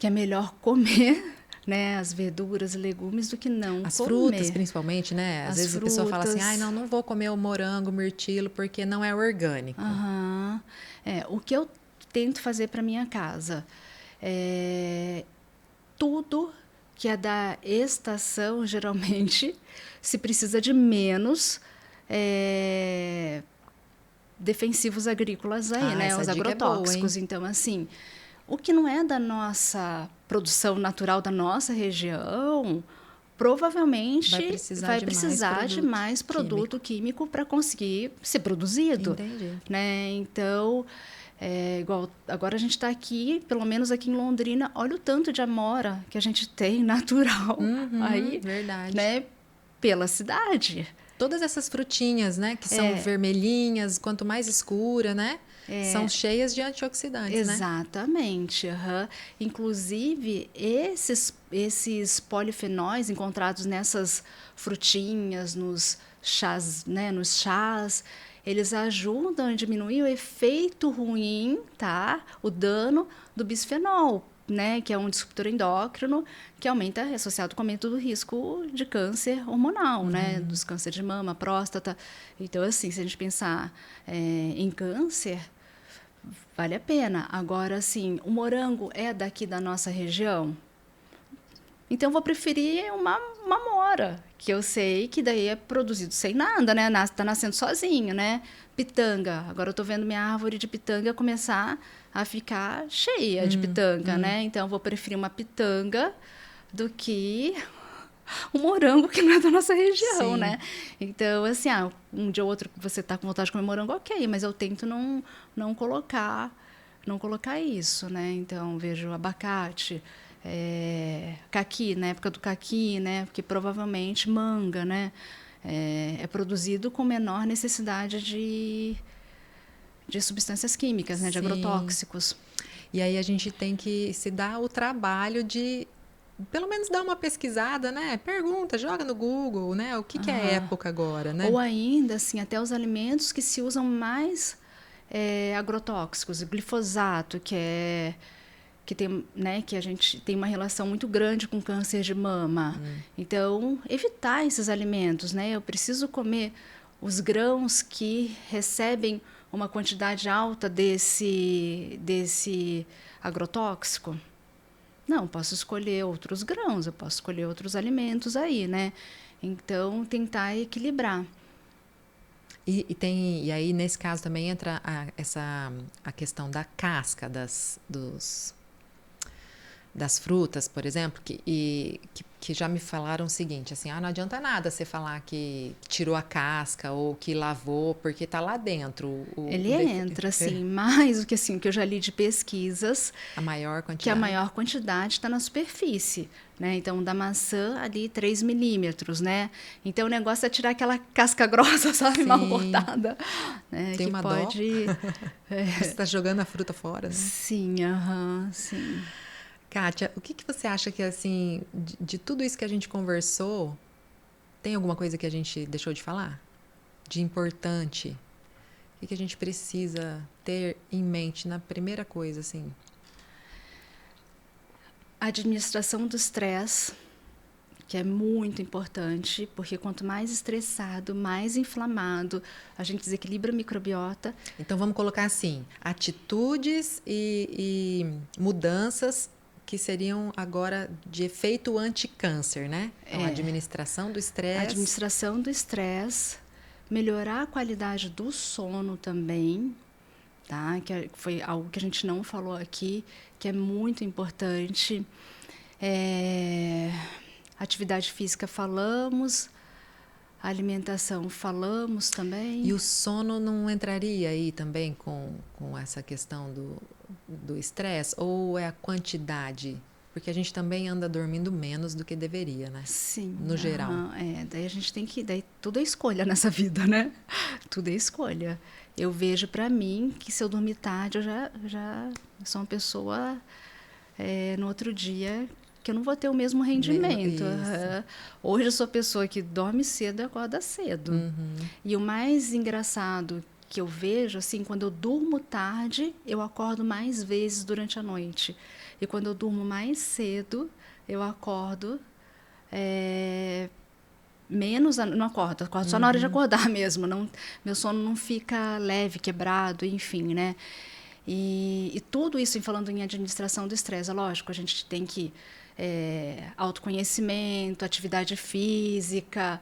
Speaker 2: é melhor comer, né, as verduras e legumes do que não
Speaker 1: As
Speaker 2: comer.
Speaker 1: frutas, principalmente, né? Às
Speaker 2: As
Speaker 1: vezes a pessoa fala assim,
Speaker 2: frutas.
Speaker 1: não vou comer o morango, o mirtilo, porque não é orgânico.
Speaker 2: O que eu tento fazer para minha casa tudo que é da estação, geralmente, se precisa de menos defensivos agrícolas aí, né?
Speaker 1: Essa
Speaker 2: Os
Speaker 1: dica é boa,
Speaker 2: agrotóxicos.
Speaker 1: hein?
Speaker 2: Então, assim, o que não é da nossa produção natural da nossa região, provavelmente
Speaker 1: vai
Speaker 2: vai
Speaker 1: precisar
Speaker 2: precisar de mais produto químico para conseguir ser produzido.
Speaker 1: Entendi.
Speaker 2: Né? Então, igual agora a gente está aqui, pelo menos aqui em Londrina, olha o tanto de amora que a gente tem natural aí,
Speaker 1: verdade.
Speaker 2: né? Pela cidade.
Speaker 1: Todas essas frutinhas, né, que são vermelhinhas, quanto mais escura, né, são cheias de antioxidantes, né?
Speaker 2: Exatamente. Inclusive, esses polifenóis encontrados nessas frutinhas, nos chás, né, eles ajudam a diminuir o efeito ruim, tá? O dano do bisfenol, né, que é um disruptor endócrino que aumenta, associado com o aumento do risco de câncer hormonal, né, dos cânceres de mama, próstata. Então, assim, se a gente pensar em câncer, vale a pena. Agora, assim, o morango é daqui da nossa região? Então, eu vou preferir uma amora, que eu sei que daí é produzido sem nada, né? Tá nascendo sozinho, né? Pitanga. Agora eu tô vendo minha árvore de pitanga começar a ficar cheia de pitanga, né? Então, eu vou preferir uma pitanga do que um morango que não é da nossa região, né? Então, assim, um dia ou outro que você tá com vontade de comer morango, ok, mas eu tento não colocar isso, né? Então, vejo abacate, caqui, na época do caqui, né? Porque provavelmente manga, né? É produzido com menor necessidade de substâncias químicas, né? De agrotóxicos.
Speaker 1: E aí a gente tem que se dar o trabalho de pelo menos dar uma pesquisada, né? Pergunta, joga no Google, né? O que é época agora, né?
Speaker 2: Ou ainda, assim, até os alimentos que se usam mais agrotóxicos, glifosato, que tem, né, que a gente tem uma relação muito grande com câncer de mama. Então, evitar esses alimentos, né? Eu preciso comer os grãos que recebem uma quantidade alta desse agrotóxico. Não, posso escolher outros grãos, eu posso escolher outros alimentos aí, né? Então, tentar equilibrar.
Speaker 1: E aí, nesse caso, também entra a questão da casca das frutas, por exemplo, que já me falaram o seguinte, assim, não adianta nada você falar que tirou a casca ou que lavou, porque está lá dentro.
Speaker 2: Ele entra, assim, mais do que assim, que eu já li de pesquisas.
Speaker 1: A maior quantidade.
Speaker 2: Que a maior quantidade está na superfície, né? Então, da maçã ali 3 milímetros, né? Então, o negócio é tirar aquela casca grossa, sabe? Mal cortada. Né?
Speaker 1: Tem
Speaker 2: que
Speaker 1: uma
Speaker 2: pode...
Speaker 1: dó. Você está jogando a fruta fora, né?
Speaker 2: Sim, sim.
Speaker 1: Kátia, o que você acha que, assim, de tudo isso que a gente conversou, tem alguma coisa que a gente deixou de falar? De importante O que a gente precisa ter em mente na primeira coisa, assim?
Speaker 2: A administração do estresse, que é muito importante, porque quanto mais estressado, mais inflamado, a gente desequilibra a microbiota.
Speaker 1: Então, vamos colocar assim, atitudes e mudanças que seriam agora de efeito anti-câncer, né? Então, administração do estresse.
Speaker 2: Administração do estresse, melhorar a qualidade do sono também, tá? Que foi algo que a gente não falou aqui, que é muito importante. Atividade física falamos, alimentação falamos também.
Speaker 1: E o sono não entraria aí também com essa questão do estresse? Ou é a quantidade? Porque a gente também anda dormindo menos do que deveria, né?
Speaker 2: Sim.
Speaker 1: No geral.
Speaker 2: Daí a gente tem que... Daí tudo é escolha nessa vida, né? Tudo é escolha. Eu vejo para mim que se eu dormir tarde, eu já sou uma pessoa... no outro dia... que eu não vou ter o mesmo rendimento. Hoje eu sou a pessoa que dorme cedo e acorda cedo. E o mais engraçado que eu vejo, assim, quando eu durmo tarde, eu acordo mais vezes durante a noite. E quando eu durmo mais cedo, eu acordo menos... Não acordo só na hora de acordar mesmo. Não, meu sono não fica leve, quebrado, enfim, né? E tudo isso, falando em administração do estresse, lógico, a gente tem que... autoconhecimento, atividade física,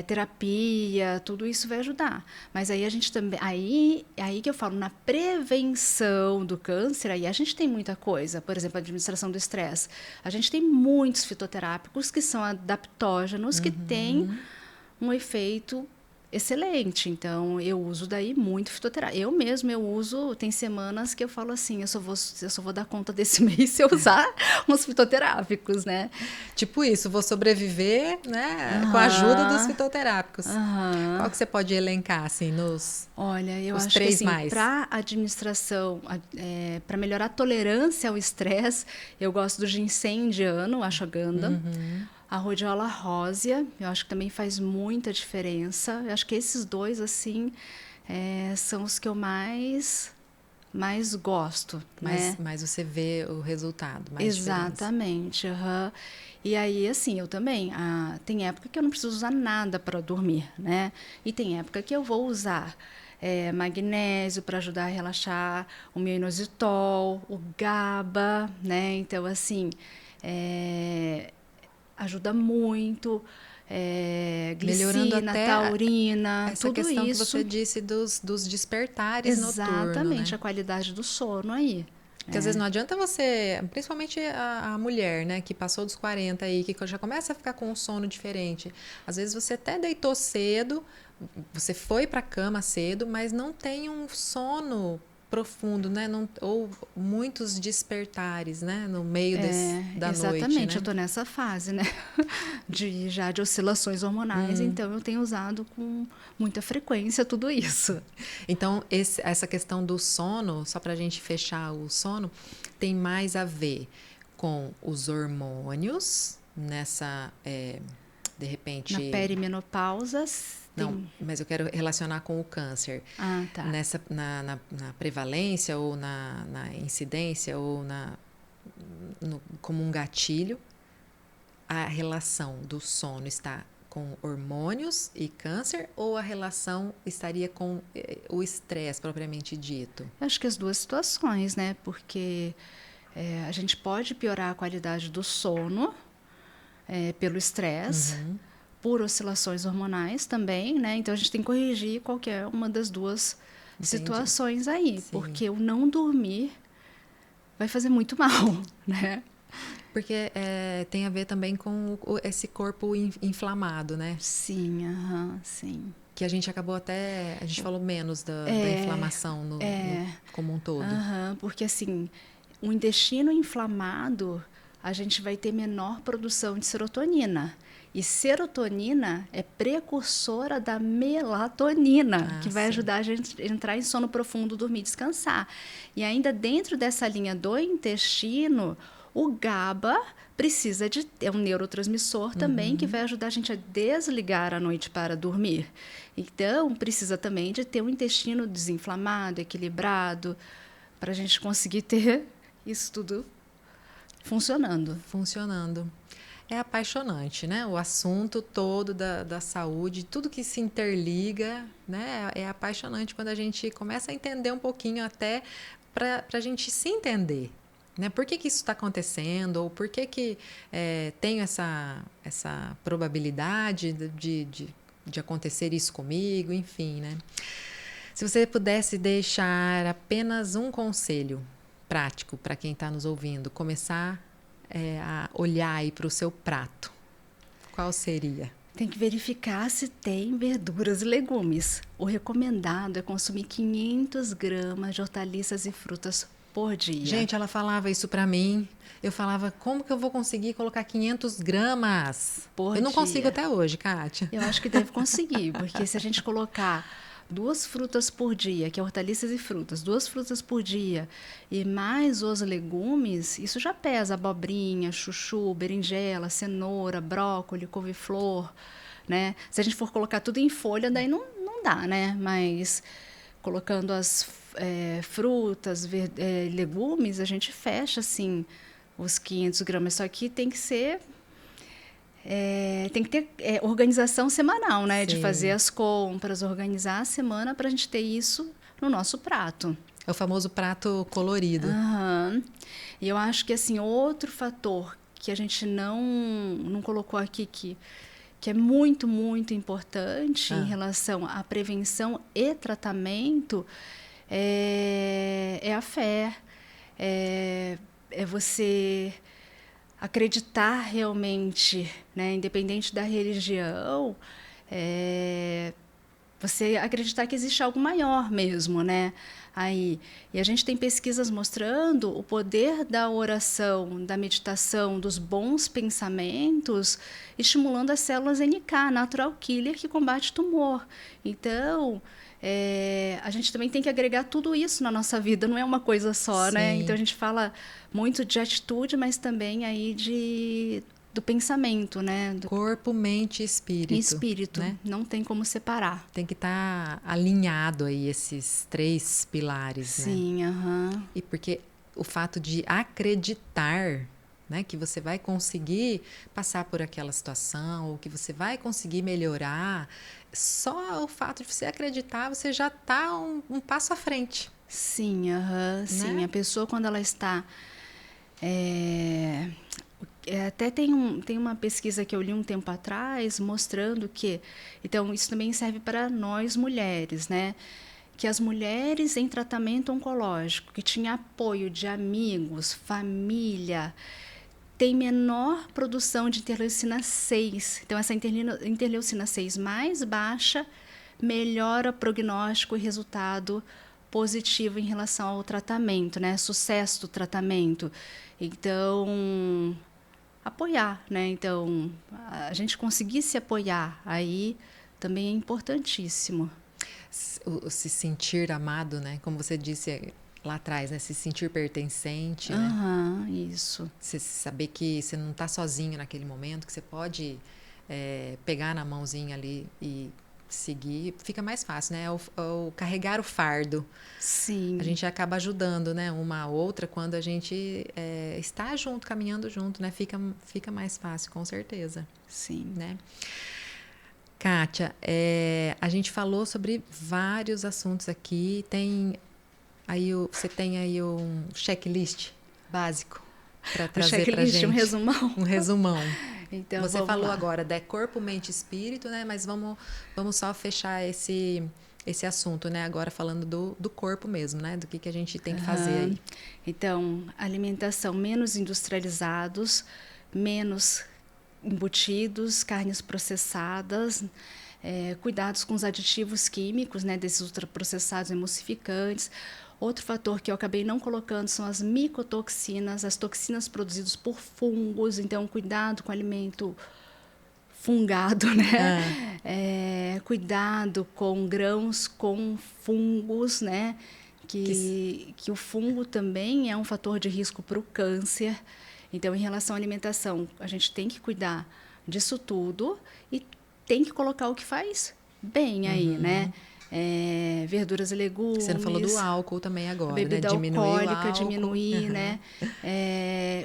Speaker 2: terapia, tudo isso vai ajudar. Mas aí a gente também, aí que eu falo, na prevenção do câncer, aí a gente tem muita coisa. Por exemplo, a administração do estresse. A gente tem muitos fitoterápicos que são adaptógenos, que têm um efeito excelente. Então, eu uso daí muito fitoterapia. Eu uso, tem semanas que eu falo assim, eu só vou dar conta desse mês se eu usar uns fitoterápicos, né?
Speaker 1: Tipo isso, vou sobreviver, né, com a ajuda dos fitoterápicos. Qual que você pode elencar, assim,
Speaker 2: Olha, eu acho
Speaker 1: três
Speaker 2: que, assim, para administração, para melhorar a tolerância ao estresse, eu gosto do ginseng indiano, ashwagandha. A rhodiola rósea, eu acho que também faz muita diferença. Eu acho que esses dois, assim, são os que eu mais gosto.
Speaker 1: Mas você vê o resultado, mais
Speaker 2: exatamente. E aí, assim, eu também... tem época que eu não preciso usar nada para dormir, né? E tem época que eu vou usar magnésio para ajudar a relaxar, o meu inositol, o GABA, né? Então, assim... ajuda muito, glicina, até taurina,
Speaker 1: essa
Speaker 2: tudo
Speaker 1: questão
Speaker 2: isso.
Speaker 1: Que você disse dos despertares noturnos.
Speaker 2: Exatamente,
Speaker 1: né?
Speaker 2: A qualidade do sono aí.
Speaker 1: Porque às vezes não adianta você, principalmente a mulher, né, que passou dos 40 aí, que já começa a ficar com um sono diferente. Às vezes você até deitou cedo, você foi para a cama cedo, mas não tem um sono profundo, né? Ou muitos despertares, né? No meio da noite.
Speaker 2: Exatamente,
Speaker 1: né?
Speaker 2: Eu estou nessa fase, né? de oscilações hormonais, então eu tenho usado com muita frequência tudo isso.
Speaker 1: Então, essa questão do sono, só para a gente fechar o sono, tem mais a ver com os hormônios nessa, de repente...
Speaker 2: Na perimenopausa...
Speaker 1: Não, mas eu quero relacionar com o câncer.
Speaker 2: Tá.
Speaker 1: Na prevalência ou na incidência ou como um gatilho, a relação do sono está com hormônios e câncer ou a relação estaria com o estresse propriamente dito?
Speaker 2: Eu acho que as duas situações, né? Porque a gente pode piorar a qualidade do sono pelo estresse, por oscilações hormonais também, né? Então a gente tem que corrigir qualquer uma das duas situações aí, Sim. porque o não dormir vai fazer muito mal, né?
Speaker 1: Porque tem a ver também com esse corpo inflamado, né?
Speaker 2: Sim, sim.
Speaker 1: Que a gente acabou até... A gente falou menos da inflamação como um todo.
Speaker 2: Porque assim, o intestino inflamado, a gente vai ter menor produção de serotonina. E serotonina é precursora da melatonina, que vai ajudar a gente a entrar em sono profundo, dormir e descansar. E ainda dentro dessa linha do intestino, O GABA é um neurotransmissor também que vai ajudar a gente a desligar à noite para dormir. Então, precisa também de ter um intestino desinflamado, equilibrado, para a gente conseguir ter isso tudo funcionando.
Speaker 1: É apaixonante, né? O assunto todo da saúde, tudo que se interliga, né? É apaixonante quando a gente começa a entender um pouquinho até para a gente se entender, né? Por que isso está acontecendo? Ou por que tenho essa probabilidade de acontecer isso comigo? Enfim, né? Se você pudesse deixar apenas um conselho prático para quem está nos ouvindo, começar a olhar aí para o seu prato, qual seria?
Speaker 2: Tem que verificar se tem verduras e legumes. O recomendado é consumir 500 gramas de hortaliças e frutas por dia.
Speaker 1: Gente, ela falava isso para mim. Eu falava, como que eu vou conseguir colocar 500 gramas?
Speaker 2: Por
Speaker 1: eu não
Speaker 2: dia.
Speaker 1: consigo até hoje, Kátia.
Speaker 2: Eu acho que deve conseguir, porque se a gente colocar 2 frutas por dia, que é hortaliças e frutas, 2 frutas por dia, e mais os legumes, isso já pesa abobrinha, chuchu, berinjela, cenoura, brócolis, couve-flor, né? Se a gente for colocar tudo em folha, daí não dá, né? Mas colocando as frutas, legumes, a gente fecha, assim, os 500 gramas. Só que tem que ser... tem que ter organização semanal, né?
Speaker 1: Sim.
Speaker 2: De fazer as compras, organizar a semana para a gente ter isso no nosso prato.
Speaker 1: É o famoso prato colorido.
Speaker 2: E eu acho que, assim, outro fator que a gente não colocou aqui, que é muito, muito importante em relação à prevenção e tratamento, é a fé. É você acreditar realmente, né, independente da religião, você acreditar que existe algo maior mesmo, né? Aí, e a gente tem pesquisas mostrando o poder da oração, da meditação, dos bons pensamentos, estimulando as células NK, natural killer, que combate tumor. Então, a gente também tem que agregar tudo isso na nossa vida, não é uma coisa só,
Speaker 1: Sim.
Speaker 2: né? Então, a gente fala muito de atitude, mas também aí do pensamento, né? Do
Speaker 1: corpo, mente e espírito.
Speaker 2: Espírito,
Speaker 1: né?
Speaker 2: Não tem como separar.
Speaker 1: Tem que estar alinhado aí esses 3 pilares,
Speaker 2: Sim,
Speaker 1: né? E porque o fato de acreditar, né, que você vai conseguir passar por aquela situação, ou que você vai conseguir melhorar, só o fato de você acreditar, você já está um passo à frente.
Speaker 2: Sim, sim.
Speaker 1: Né?
Speaker 2: A pessoa, quando ela está... até tem uma pesquisa que eu li um tempo atrás mostrando que... Então, isso também serve para nós mulheres, né? Que as mulheres em tratamento oncológico, que tinham apoio de amigos, família, têm menor produção de interleucina 6. Então, essa interleucina 6 mais baixa melhora prognóstico e resultado positivo em relação ao tratamento, né? Sucesso do tratamento. Então, apoiar, né? Então, a gente conseguir se apoiar aí também é importantíssimo.
Speaker 1: Se sentir amado, né? Como você disse lá atrás, né? Se sentir pertencente, né?
Speaker 2: Isso.
Speaker 1: Você saber que você não está sozinho naquele momento, que você pode pegar na mãozinha ali e seguir, fica mais fácil, né? O carregar o fardo.
Speaker 2: Sim.
Speaker 1: A gente acaba ajudando, né? Uma a outra quando a gente está junto, caminhando junto, né? Fica mais fácil, com certeza.
Speaker 2: Sim.
Speaker 1: Né? Kátia, a gente falou sobre vários assuntos aqui. Você tem aí um checklist básico para trazer para gente?
Speaker 2: Um resumão.
Speaker 1: Um resumão.
Speaker 2: Então,
Speaker 1: você falou
Speaker 2: lá.
Speaker 1: agora da corpo, mente e espírito, né? Mas vamos só fechar esse assunto, né? Agora falando do corpo mesmo, né? Do que a gente tem que fazer aí.
Speaker 2: Então, alimentação menos industrializados, menos embutidos, carnes processadas, cuidados com os aditivos químicos, né? Desses ultraprocessados emulsificantes. Outro fator que eu acabei não colocando são as micotoxinas, as toxinas produzidas por fungos. Então, cuidado com o alimento fungado, né? Cuidado com grãos com fungos, né? Que o fungo também é um fator de risco para o câncer. Então, em relação à alimentação, a gente tem que cuidar disso tudo e tem que colocar o que faz bem aí, né? Verduras e legumes.
Speaker 1: Você não falou do álcool também agora,
Speaker 2: Bebida
Speaker 1: né? Diminuir o
Speaker 2: alcoólica,
Speaker 1: álcool.
Speaker 2: diminuir, né?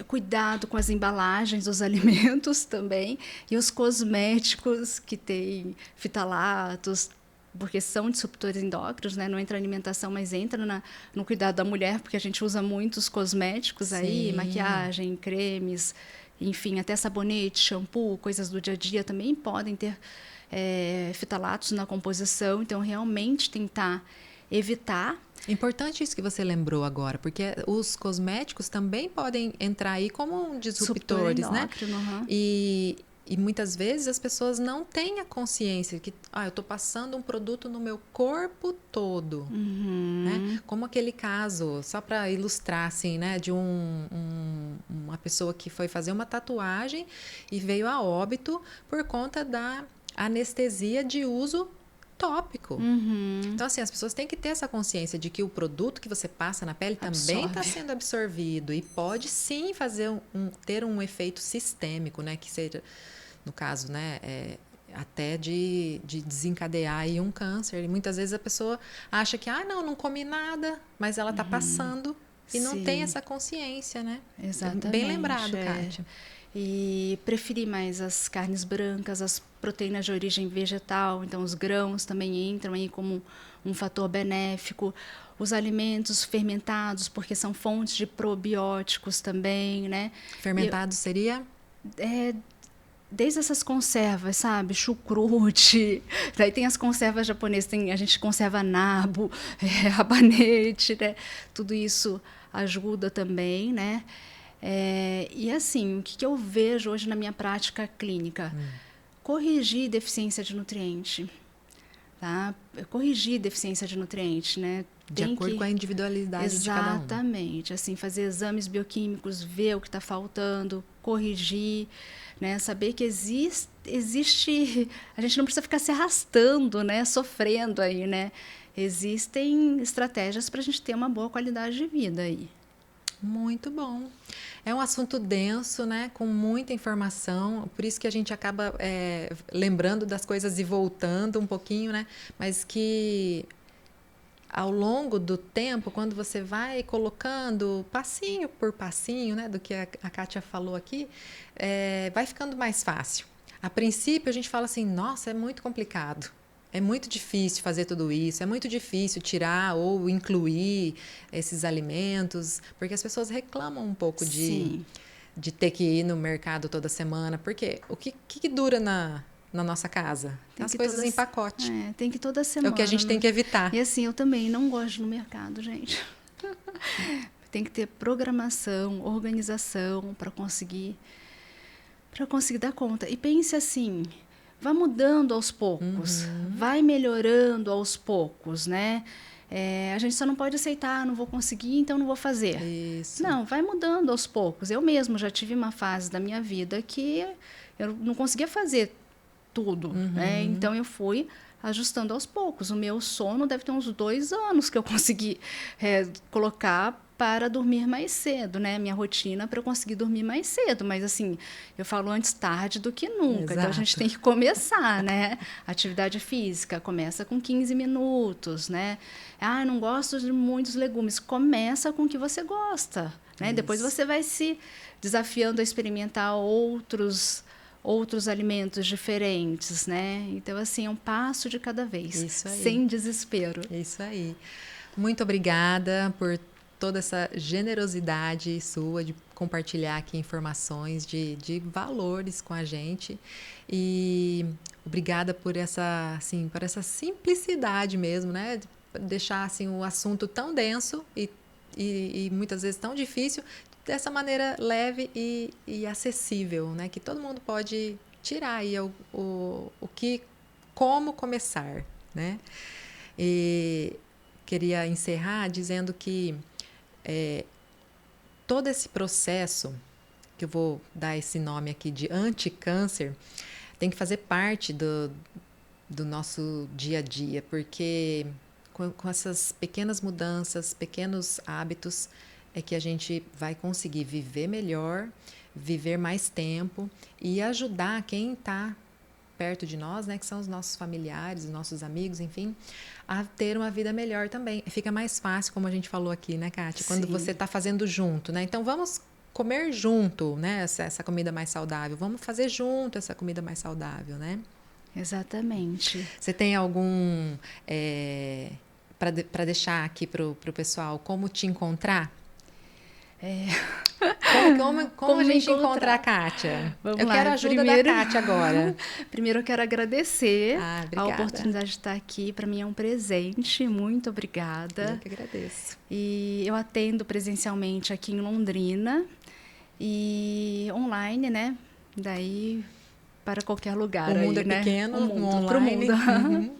Speaker 2: Cuidado com as embalagens dos alimentos também. E os cosméticos que têm fitalatos, porque são disruptores endócrinos, né? Não entra na alimentação, mas entra no cuidado da mulher, porque a gente usa muitos cosméticos aí, maquiagem, cremes, enfim, até sabonete, shampoo, coisas do dia a dia também podem ter fitalatos na composição. Então, realmente tentar evitar.
Speaker 1: Importante isso que você lembrou agora, porque os cosméticos também podem entrar aí como disruptores, né?
Speaker 2: Uhum.
Speaker 1: E muitas vezes as pessoas não têm a consciência que eu estou passando um produto no meu corpo todo. Né? Como aquele caso, só para ilustrar, assim, né? De uma pessoa que foi fazer uma tatuagem e veio a óbito por conta da anestesia de uso tópico. Então, assim, as pessoas têm que ter essa consciência de que o produto que você passa na pele também está sendo absorvido e pode sim ter um efeito sistêmico, né? Que seja, no caso, né? Até de desencadear aí um câncer. E muitas vezes a pessoa acha que, não comi nada, mas ela está passando e não tem essa consciência, né?
Speaker 2: Exatamente.
Speaker 1: Bem lembrado, Kátia.
Speaker 2: E preferi mais as carnes brancas, as proteínas de origem vegetal, então os grãos também entram aí como um fator benéfico. Os alimentos fermentados, porque são fontes de probióticos também, né?
Speaker 1: Fermentado seria?
Speaker 2: Desde essas conservas, sabe? Chucrute. Daí tem as conservas japonesas, a gente conserva nabo, rabanete, né? Tudo isso ajuda também, né? E assim, o que eu vejo hoje na minha prática clínica? Corrigir deficiência de nutriente. Tá? Corrigir deficiência de nutriente, né?
Speaker 1: De acordo com a individualidade de cada um.
Speaker 2: Exatamente. Assim, fazer exames bioquímicos, ver o que está faltando, corrigir, né? Saber que existe... A gente não precisa ficar se arrastando, né? Sofrendo aí, né? Existem estratégias para a gente ter uma boa qualidade de vida aí.
Speaker 1: Muito bom. É um assunto denso, né? Com muita informação, por isso que a gente acaba lembrando das coisas e voltando um pouquinho, né? Mas que ao longo do tempo, quando você vai colocando passinho por passinho, né? Do que a Kátia falou aqui, vai ficando mais fácil. A princípio, a gente fala assim, nossa, é muito complicado. É muito difícil fazer tudo isso, é muito difícil tirar ou incluir esses alimentos, porque as pessoas reclamam um pouco de ter que ir no mercado toda semana, porque o que dura na nossa casa? As coisas em pacote.
Speaker 2: Tem que toda semana.
Speaker 1: É o que a gente tem que evitar.
Speaker 2: E assim, eu também não gosto de ir no mercado, gente. Tem que ter programação, organização para conseguir dar conta. E pense assim... Vai mudando aos poucos, vai melhorando aos poucos, né? A gente só não pode aceitar, não vou conseguir, então não vou fazer.
Speaker 1: Isso.
Speaker 2: Não, vai mudando aos poucos. Eu mesmo já tive uma fase da minha vida que eu não conseguia fazer tudo, né? Então eu fui ajustando aos poucos. O meu sono deve ter uns 2 anos que eu consegui colocar para dormir mais cedo, né? Minha rotina para eu conseguir dormir mais cedo. Mas, assim, eu falo antes tarde do que nunca.
Speaker 1: Exato.
Speaker 2: Então, a gente tem que começar, né? Atividade física começa com 15 minutos, né? Não gosto de muitos legumes. Começa com o que você gosta, né? Depois você vai se desafiando a experimentar outros alimentos diferentes, né? Então, assim, é um passo de cada vez, sem desespero.
Speaker 1: Isso aí. Muito obrigada por toda essa generosidade sua de compartilhar aqui informações de valores com a gente. E obrigada por essa simplicidade mesmo, né? De deixar assim, o assunto tão denso e muitas vezes tão difícil dessa maneira leve e acessível, né? Que todo mundo pode tirar aí como começar, né? E queria encerrar dizendo que todo esse processo, que eu vou dar esse nome aqui de anticâncer, tem que fazer parte do nosso dia a dia, porque com essas pequenas mudanças, pequenos hábitos, é que a gente vai conseguir viver melhor, viver mais tempo e ajudar quem está perto de nós, né, que são os nossos familiares, os nossos amigos, enfim, a ter uma vida melhor também. Fica mais fácil, como a gente falou aqui, né, Kátia? Quando você está fazendo junto, né? Então, vamos comer junto, né, essa comida mais saudável. Vamos fazer junto essa comida mais saudável, né?
Speaker 2: Exatamente.
Speaker 1: Você tem algum... para deixar aqui para o pessoal, como te encontrar? Como a gente encontra a Kátia?
Speaker 2: Vamos
Speaker 1: eu
Speaker 2: lá.
Speaker 1: quero a ajuda da Kátia agora.
Speaker 2: Primeiro eu quero agradecer a
Speaker 1: obrigada.
Speaker 2: oportunidade de estar aqui. Para mim é um presente. Muito obrigada.
Speaker 1: Eu que agradeço.
Speaker 2: E eu atendo presencialmente aqui em Londrina e online, né? Daí para qualquer lugar.
Speaker 1: O mundo
Speaker 2: aí,
Speaker 1: é pequeno,
Speaker 2: o mundo,
Speaker 1: pro mundo.
Speaker 2: Uhum.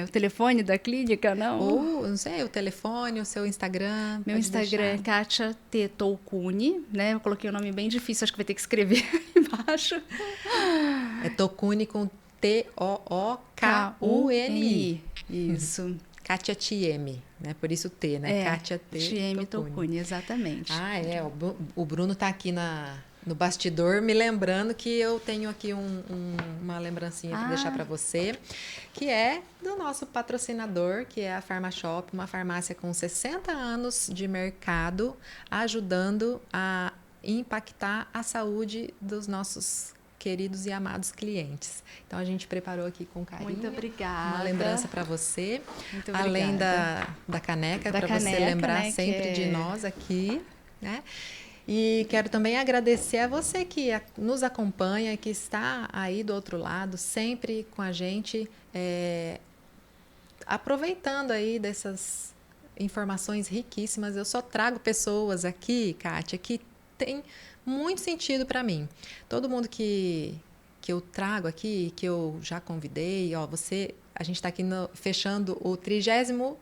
Speaker 2: O telefone da clínica, não?
Speaker 1: Ou, não sei, o telefone, o seu Instagram.
Speaker 2: Meu Instagram é Kátia T. Toukuni, né? Eu coloquei um nome bem difícil, acho que vai ter que escrever embaixo.
Speaker 1: É Toukuni com T-O-O-K-U-N-I.
Speaker 2: Isso.
Speaker 1: Kátia TM, né? Por isso T, né? Kátia T.
Speaker 2: TM Toukuni, exatamente.
Speaker 1: O Bruno está aqui no bastidor, me lembrando que eu tenho aqui uma lembrancinha para deixar para você, que é do nosso patrocinador, que é a PharmaShop, uma farmácia com 60 anos de mercado, ajudando a impactar a saúde dos nossos queridos e amados clientes. Então, a gente preparou aqui com carinho.
Speaker 2: Muito obrigada.
Speaker 1: Uma lembrança para você.
Speaker 2: Muito obrigada.
Speaker 1: Além da caneca, para você lembrar, né, sempre de nós aqui, né? E quero também agradecer a você que nos acompanha, que está aí do outro lado, sempre com a gente, aproveitando aí dessas informações riquíssimas. Eu só trago pessoas aqui, Kátia, que tem muito sentido para mim. Todo mundo que eu trago aqui, que eu já convidei, a gente está aqui fechando o 33º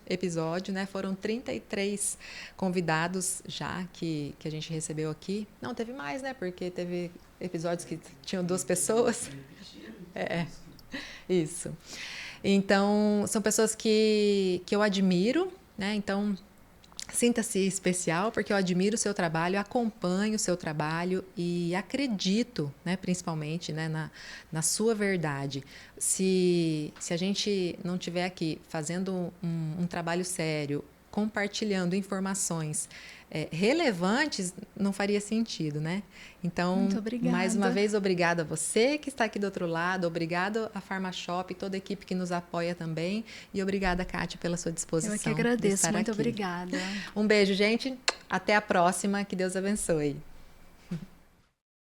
Speaker 1: episódio, né? Foram 33 convidados já que a gente recebeu aqui. Não, teve mais, né? Porque teve episódios que tinham 2 pessoas. Isso. Então, são pessoas que eu admiro, né? Então, sinta-se especial, porque eu admiro o seu trabalho, acompanho o seu trabalho e acredito, né, principalmente, né, na sua verdade. Se a gente não estiver aqui fazendo um trabalho sério, compartilhando informações relevantes, não faria sentido, né? Então, mais uma vez, obrigada a você que está aqui do outro lado, obrigado a PharmaShop, toda a equipe que nos apoia também, e obrigada, Kátia, pela sua disposição.
Speaker 2: Eu que agradeço, muito obrigada.
Speaker 1: Um beijo, gente, até a próxima, que Deus abençoe.